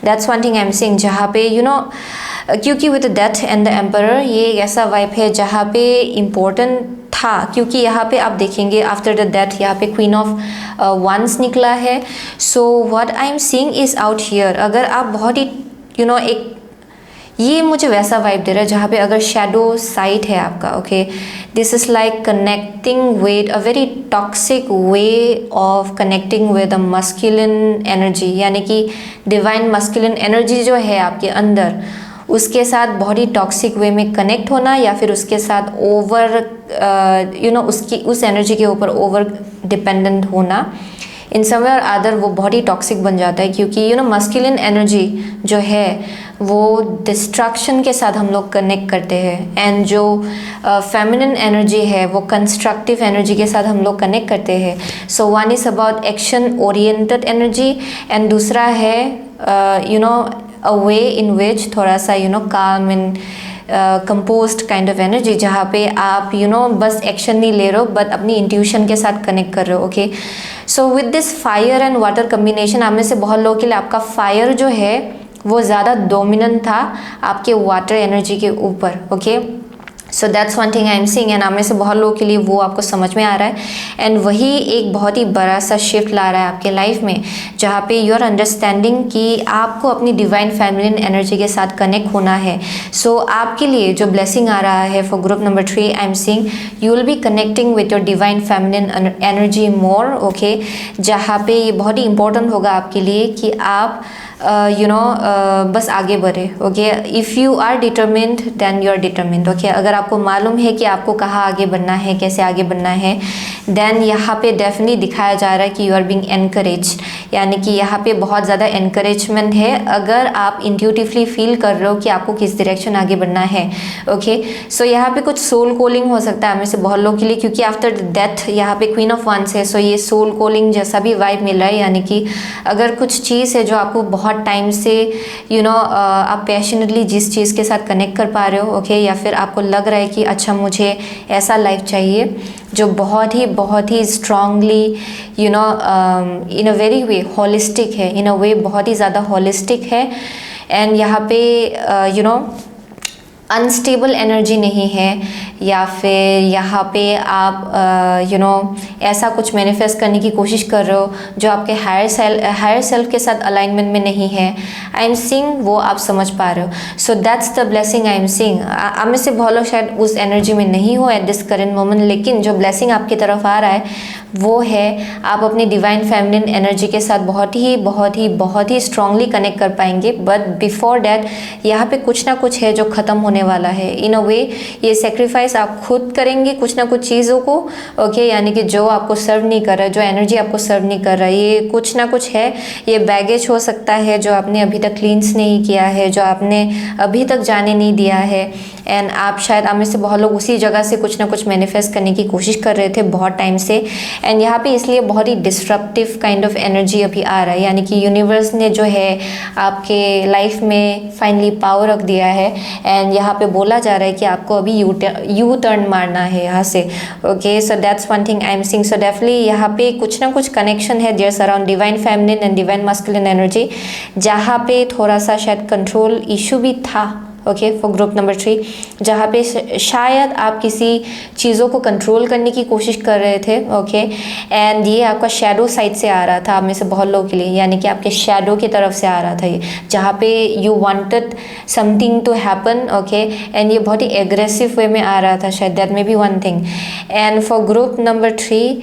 That's one thing I am seeing जहाँ पे क्योंकि with death and the emperor ये एक ऐसा वाइब है जहाँ पे इम्पोर्टेंट था, क्योंकि यहाँ पे आप देखेंगे आफ्टर द डेथ यहाँ पे क्वीन ऑफ वंस निकला है. So what I am seeing is out here. अगर आप बहुत ही एक ये मुझे वैसा वाइब दे रहा है जहाँ पे अगर शेडो साइड है आपका. Okay. This is like connecting with a very toxic way of connecting with a masculine energy, यानी कि डिवाइन मस्कुलिन एनर्जी जो है आपके अंदर उसके साथ बहुत ही टॉक्सिक वे में कनेक्ट होना या फिर उसके साथ ओवर उसकी उस एनर्जी के ऊपर ओवर डिपेंडेंट होना. इन सम वे और अदर वो बहुत ही टॉक्सिक बन जाता है, क्योंकि मस्कुलिन एनर्जी जो है वो डिस्ट्रक्शन के साथ हम लोग कनेक्ट करते हैं एंड जो फेमिनिन एनर्जी है वो कंस्ट्रक्टिव एनर्जी के साथ हम लोग कनेक्ट करते हैं. So one is about action oriented energy and दूसरा है अ वे इन विच थोड़ा सा काम इन कंपोज्ड काइंड ऑफ एनर्जी जहाँ पे आप बस एक्शन नहीं ले रहे हो बट अपनी इंट्यूशन के साथ कनेक्ट कर रहे हो. Okay. So with this fire and water combination आप में से बहुत लोगों के लिए आपका फायर जो है वो ज़्यादा डोमिनेंट था आपके वाटर एनर्जी के ऊपर. Okay. So that's one thing I am seeing and आप में से बहुत लोगों के लिए वो आपको समझ में आ रहा है एंड वही एक बहुत ही बड़ा सा शिफ्ट ला रहा है आपके लाइफ में जहाँ पे यू आर अंडरस्टैंडिंग कि आपको अपनी डिवाइन फेमिनिन एनर्जी के साथ कनेक्ट होना है. सो आपके लिए जो ब्लेसिंग आ रहा है for group number 3 I am seeing you will be connecting with your divine feminine energy more. Okay. जहाँ पे ये बहुत ही इंपॉर्टेंट होगा आपके लिए कि आप बस आगे बढ़े. Okay. If you are determined then you are determined. Okay. अगर आपको मालूम है कि आपको कहाँ आगे बढ़ना है, कैसे आगे बढ़ना है, देन यहाँ पे डेफिनेटली दिखाया जा रहा है कि यू आर बीइंग एनकरेज, यानी कि यहाँ पे बहुत ज़्यादा एनकरेजमेंट है अगर आप इंट्यूटिवली फील कर रहे हो कि आपको किस डायरेक्शन आगे बढ़ना है. ओके. सो यहाँ पे कुछ सोल कॉलिंग हो सकता है हमें से बहुत लोगों के लिए, क्योंकि आफ्टर डेथ यहाँ पे क्वीन ऑफ वंस है. सो ये सोल कॉलिंग जैसा भी वाइब मिल रहा है, यानी कि अगर कुछ चीज़ है जो आपको बहुत टाइम से आप पैशनेटली जिस चीज़ के साथ कनेक्ट कर पा रहे हो. ओके. या फिर आपको लग रहा है कि अच्छा मुझे ऐसा लाइफ चाहिए जो बहुत ही strongly in a very way holistic है, इन अ वे बहुत ही ज़्यादा होलिस्टिक है. एंड यहाँ पे अनस्टेबल एनर्जी नहीं है, या फिर यहाँ पे आप ऐसा कुछ मैनिफेस्ट करने की कोशिश कर रहे हो जो आपके हायर सेल्फ के साथ अलाइनमेंट में नहीं है, आई एम सीइंग वो आप समझ पा रहे हो। सो that's the blessing I am seeing. आप में से बहुत लोग शायद उस एनर्जी में नहीं हो एट दिस करेंट मोमेंट, लेकिन जो ब्लेसिंग आपकी तरफ आ रहा है वो है आप अपनी डिवाइन फेमिनिन एनर्जी के साथ बहुत ही स्ट्रांगली कनेक्ट कर पाएंगे। बट बिफोर डैट यहाँ पे कुछ ना कुछ है जो ख़त्म होने वाला है। इन अ वे ये सेक्रीफाइस आप खुद करेंगे कुछ ना कुछ चीज़ों को, ओके यानी कि जो आपको सर्व नहीं कर रहा है, जो एनर्जी आपको सर्व नहीं कर रहा है, ये कुछ ना कुछ है। ये बैगेज हो सकता है जो आपने अभी तक क्लींस नहीं किया है, जो आपने अभी तक जाने नहीं दिया है, एंड आप शायद आप में से बहुत लोग उसी जगह से कुछ ना कुछ मैनिफेस्ट करने की कोशिश कर रहे थे बहुत टाइम से। एंड यहाँ पे इसलिए बहुत ही डिस्ट्रप्टिव काइंड ऑफ एनर्जी अभी आ रहा है, यानी कि यूनिवर्स ने जो है आपके लाइफ में फाइनली पावर रख दिया है। एंड यहाँ पे बोला जा रहा है कि आपको अभी यू टर्न मारना है यहाँ से, okay. So that's one thing I am seeing. So definitely यहाँ पे कुछ ना कुछ कनेक्शन है there's around divine feminine and divine masculine energy, जहाँ पे थोड़ा सा शायद कंट्रोल इशू भी था, ओके फॉर ग्रुप नंबर 3, जहाँ पे शायद आप किसी चीज़ों को कंट्रोल करने की कोशिश कर रहे थे, ओके। एंड ये आपका शेडो साइड से आ रहा था आप में से बहुत लोगों के लिए, यानी कि आपके शेडो की तरफ से आ रहा था ये, जहाँ पे you wanted something to happen, okay. And ये बहुत ही एग्रेसिव वे में आ रहा था शायद, that may be one thing. And for group number 3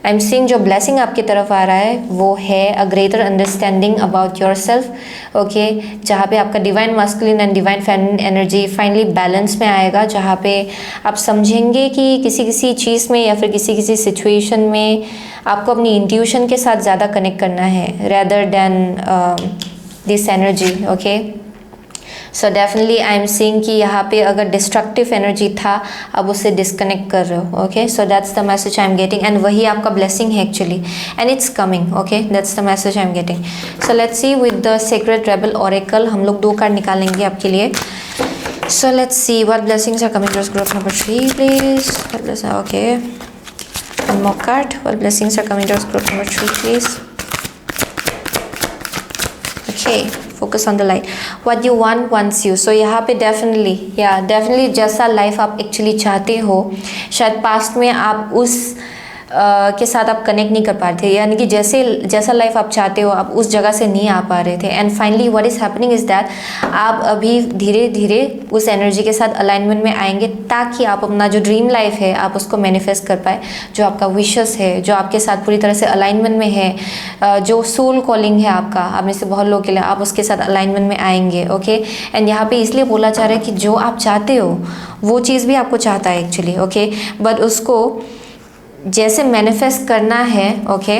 I am seeing जो ब्लेसिंग आपकी तरफ आ रहा है वो है a greater understanding about your self, okay, जहाँ पे आपका divine masculine and divine feminine energy finally balance में आएगा, जहाँ पे आप समझेंगे कि किसी चीज़ में या फिर किसी सिचुएशन में आपको अपनी इंट्यूशन के साथ ज़्यादा कनेक्ट करना है rather than this energy, okay. So definitely I am seeing कि यहाँ पे अगर डिस्ट्रक्टिव एनर्जी था अब उससे डिस्कनेक्ट कर रहे हो, okay. So that's the message I am getting, and वही आपका ब्लेसिंग है actually, and it's coming, okay. That's the message I am getting. So let's see with the secret rebel oracle, हम लोग 2 कार्ड निकालेंगे आपके लिए। So let's see what blessings are coming towards group number 3 please, okay. One more card, what blessings are coming towards group number 3 please, okay. Focus on the light, what you want wants you. So यहाँ पे definitely जैसा life आप actually चाहते हो, शायद past में आप उस के साथ आप कनेक्ट नहीं कर पा रहे थे, यानी कि जैसा लाइफ आप चाहते हो आप उस जगह से नहीं आ पा रहे थे। And finally what is happening is that आप अभी धीरे धीरे उस एनर्जी के साथ अलाइनमेंट में आएंगे, ताकि आप अपना जो ड्रीम लाइफ है आप उसको मैनिफेस्ट कर पाए, जो आपका विशेस है, जो आपके साथ पूरी तरह से अलाइनमेंट में है, जो सोल कॉलिंग है आपका, आप में से बहुत लोगों के लिए, आप उसके साथ अलाइनमेंट में आएंगे, ओके। एंड यहाँ पे इसलिए बोला जा रहा है कि जो आप चाहते हो वो चीज़ भी आपको चाहता है एक्चुअली, ओके, बट उसको जैसे मैनिफेस्ट करना है, ओके,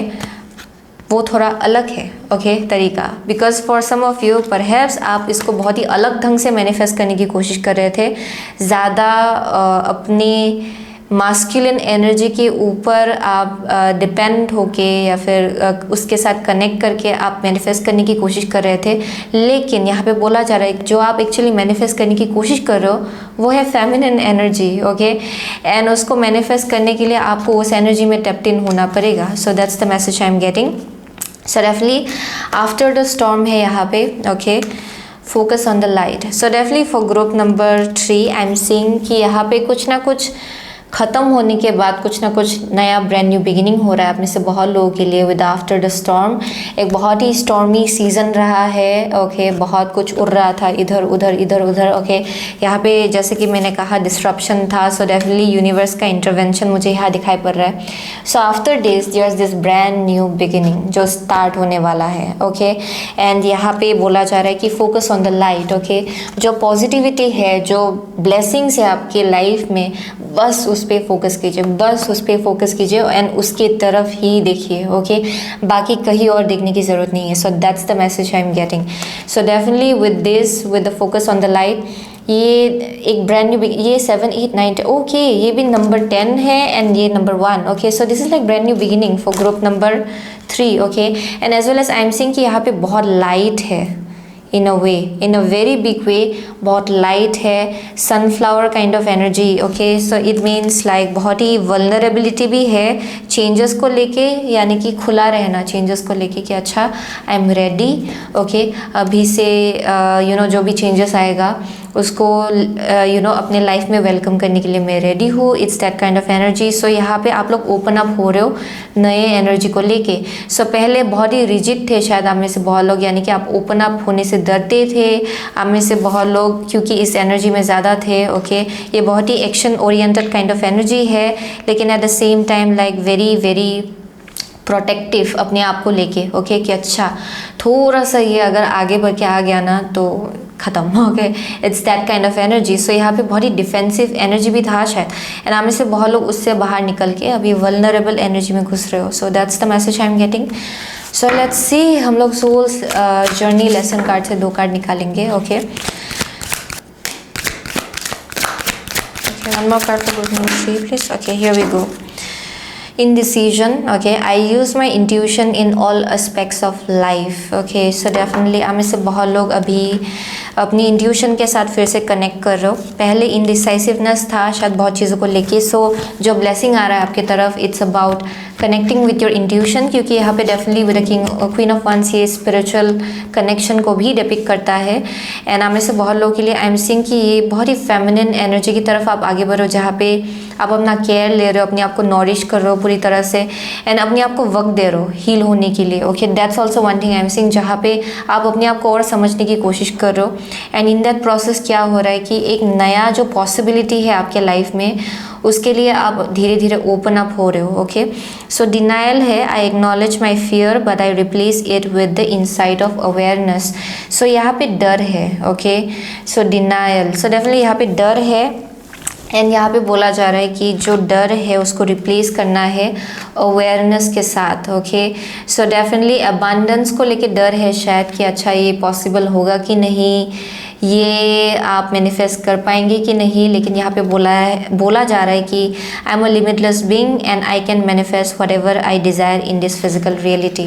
वो थोड़ा अलग है, ओके, तरीका। Because for some of you perhaps आप इसको बहुत ही अलग ढंग से मैनिफेस्ट करने की कोशिश कर रहे थे, ज़्यादा अपनी मास्कुलिन एनर्जी के ऊपर आप डिपेंड होके या फिर उसके साथ कनेक्ट करके आप मैनिफेस्ट करने की कोशिश कर रहे थे। लेकिन यहाँ पे बोला जा रहा है जो आप एक्चुअली मैनिफेस्ट करने की कोशिश कर रहे हो वो है फेमिनिन एनर्जी, ओके। एंड उसको मैनिफेस्ट करने के लिए आपको उस एनर्जी में टैप्ड इन होना पड़ेगा। सो that's the message I am getting. So definitely after the storm है यहाँ पे, okay, focus on the light. So definitely for group number 3 I am seeing कि यहाँ पे कुछ ना कुछ ख़त्म होने के बाद कुछ ना कुछ नया ब्रांड न्यू बिगिनिंग हो रहा है आप में से बहुत लोगों के लिए विद आफ्टर द स्टॉर्म। एक बहुत ही स्टॉर्मी सीज़न रहा है, ओके, बहुत कुछ उड़ रहा था इधर उधर, ओके। यहाँ पे जैसे कि मैंने कहा डिस्ट्रप्शन था, सो डेफिनेटली यूनिवर्स का इंटरवेंशन मुझे यहाँ दिखाई पड़ रहा है। So after their is this brand new beginning जो स्टार्ट होने वाला है, ओके। एंड यहाँ पे बोला जा रहा है कि focus on the light, okay. जो पॉजिटिविटी है, जो ब्लेसिंग्स है आपके लाइफ में, बस उस पे फोकस कीजिए, बस उस पे फोकस कीजिए एंड उसकी तरफ ही देखिए, ओके। बाकी कहीं और देखने की ज़रूरत नहीं है। So that's the message I am getting. So definitely with the focus on the light, ये एक ब्रांड न्यू, ये 7 8 9 ओके, ये भी नंबर 10 है एंड ये नंबर 1, okay. So this is like brand new beginning for group number 3, okay. And as well as I am seeing कि यहाँ पे बहुत लाइट है, in a very big way, बहुत लाइट है, sunflower kind of energy, okay. So it means like बहुत ही vulnerability भी है चेंजेस को लेके, यानी कि खुला रहना चेंजेस को लेके कि अच्छा आई एम रेडी, ओके, अभी से जो भी चेंजेस आएगा उसको अपने लाइफ में वेलकम करने के लिए मैं रेडी हूँ। It's that kind of energy. So यहाँ पे आप लोग ओपन अप हो रहे हो नए एनर्जी को लेके। सो पहले बहुत ही रिजिड थे शायद आप में से बहुत लोग, यानी कि आप ओपन अप होने से डरते थे। आप में से बहुत लोग क्योंकि इस एनर्जी में ज़्यादा थे, ओके। ये बहुत ही action oriented kind of energy है, लेकिन at the same time like very very protective अपने आप को लेके, ओके, कि अच्छा थोड़ा सा ये अगर आगे बढ़ के आ गया ना तो ख़त्म, okay. It's that kind of energy. So यहाँ पे बहुत ही डिफेंसिव एनर्जी भी था शायद, एंड आप में से बहुत लोग उससे बाहर निकल के अभी वल्नरेबल एनर्जी में घुस रहे हो। सो that's the message I am getting. So let's सी, हम लोग सोल्स जर्नी लेसन कार्ड से 2 कार्ड निकालेंगे, okay. One more card for group number 3 please. Okay, here we go. Indecision, okay. I use my intuition in all aspects of life, okay. So definitely आप में से बहुत लोग अभी अपनी intuition के साथ फिर से कनेक्ट कर रहे हो। पहले इनडिसाइसिवनेस था शायद बहुत चीज़ों को लेके। सो जो ब्लेसिंग आ रहा है आपकी तरफ, it's about connecting with your intuition, क्योंकि यहाँ पे definitely with the king queen of wands ये स्पिरिचुअल कनेक्शन को भी डिपिक्ट करता है। एंड आप में से बहुत लोगों के लिए आई एम सीइंग कि ये बहुत ही फेमिनिन एनर्जी की तरफ आप आगे बढ़ो, जहाँ पे आप अपना केयर ले रहे हो, अपने आप को नॉरिश कर रहे हो पूरी तरह से, एंड अपने आप को वक्त दे रहे हो हील होने के लिए, okay. That's also one thing I am seeing, जहाँ पे आप अपने आप को और समझने की कोशिश कर रहे हो। एंड इन दैट प्रोसेस क्या हो रहा है कि एक नया जो पॉसिबिलिटी है आपके लाइफ में, उसके लिए आप धीरे धीरे ओपन अप हो रहे हो, ओके। सो डिनायल है, I acknowledge my fear but I replace it with the insight of awareness. So यहाँ पे डर है, okay. So denial, so definitely यहाँ पे डर है, एंड यहाँ पे बोला जा रहा है कि जो डर है उसको रिप्लेस करना है अवेयरनेस के साथ, ओके। सो डेफिनेटली अबांडेंस को लेके डर है शायद कि अच्छा ये पॉसिबल होगा कि नहीं, ये आप मैनिफेस्ट कर पाएंगे कि नहीं। लेकिन यहाँ पे बोला जा रहा है कि I am a limitless being and I can manifest whatever I desire in this physical reality.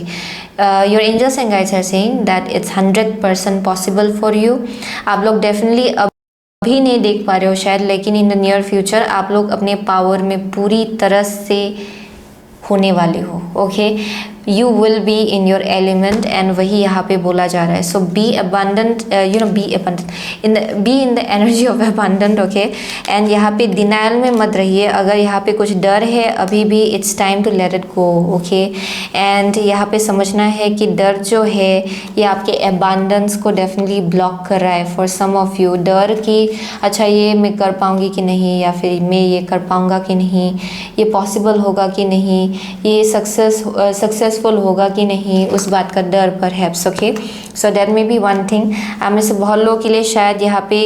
Your angels and guides are saying that it's 100% possible for you. आप लोग डेफिनेटली अभी नहीं देख पा रहे हो शायद, लेकिन इन द नियर फ्यूचर आप लोग अपने पावर में पूरी तरह से होने वाले हो, okay. You will be in your element, and वही यहाँ पे बोला जा रहा है। So be abundant, be in the energy of abundant, okay. And यहाँ पे डिनायल में मत रहिए। अगर यहाँ पे कुछ डर है अभी भी, it's time to let it go, okay. And यहाँ पे समझना है कि डर जो है ये आपके अबंडेंस को डेफिनेटली ब्लॉक कर रहा है फॉर सम ऑफ यू। डर कि अच्छा ये मैं कर पाऊँगी कि नहीं, या फिर मैं ये कर पाऊँगा कि नहीं, ये पॉसिबल होगा कि नहीं, ये सक्सेसफुल होगा कि नहीं, उस बात का डर पर HEPS, okay. So that may be one thing. आप में से बहुत लोगों के लिए शायद यहाँ पे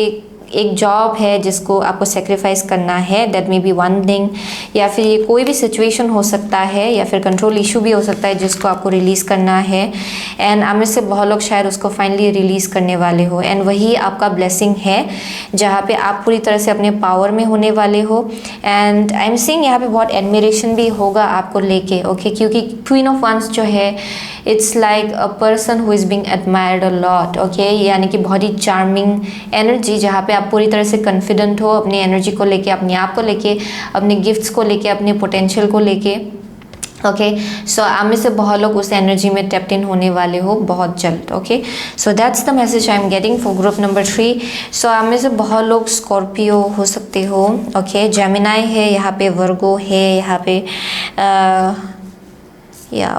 एक जॉब है जिसको आपको सेक्रीफाइस करना है, that may be one thing. या फिर ये कोई भी सिचुएशन हो सकता है, या फिर कंट्रोल इशू भी हो सकता है जिसको आपको रिलीज़ करना है। एंड आप में से बहुत लोग शायद उसको फाइनली रिलीज़ करने वाले हो, एंड वही आपका ब्लेसिंग है जहाँ पे आप पूरी तरह से अपने पावर में होने वाले हो। एंड आई एम सीइंग यहाँ पे बहुत एडमिरेशन भी होगा आपको लेके, ओके, क्योंकि क्वीन ऑफ वंस जो है it's like a person who is being admired a lot, okay. यानी कि बहुत ही चार्मिंग एनर्जी, जहाँ पे आप पूरी तरह से कॉन्फिडेंट हो अपनी एनर्जी को लेके, अपने आप को लेके, अपने गिफ्ट्स को लेके, अपने पोटेंशियल को लेके, ओके। सो आप में से बहुत लोग उस एनर्जी में टैप्ड इन होने वाले हो बहुत जल्द, okay. So that's the message I am getting for group number 3। सो आप में से बहुत लोग स्कॉर्पियो हो सकते हो, ओके। जेमिनाई है यहाँ पे, वर्गो है यहाँ पे,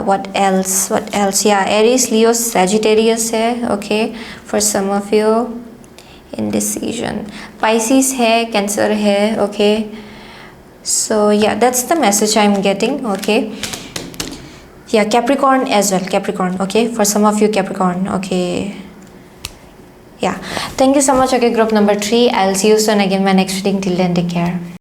what else, Aries, Leo, Sagittarius है, okay, for some of you. Indecision, Pisces है, कैंसर है, okay. So yeah, that's the message I'm getting, okay. Yeah, Capricorn as well, Capricorn, okay, for some of you Capricorn, okay. Yeah, thank you so much, okay, group number 3. I'll see you soon again in my next reading. Till then, take care.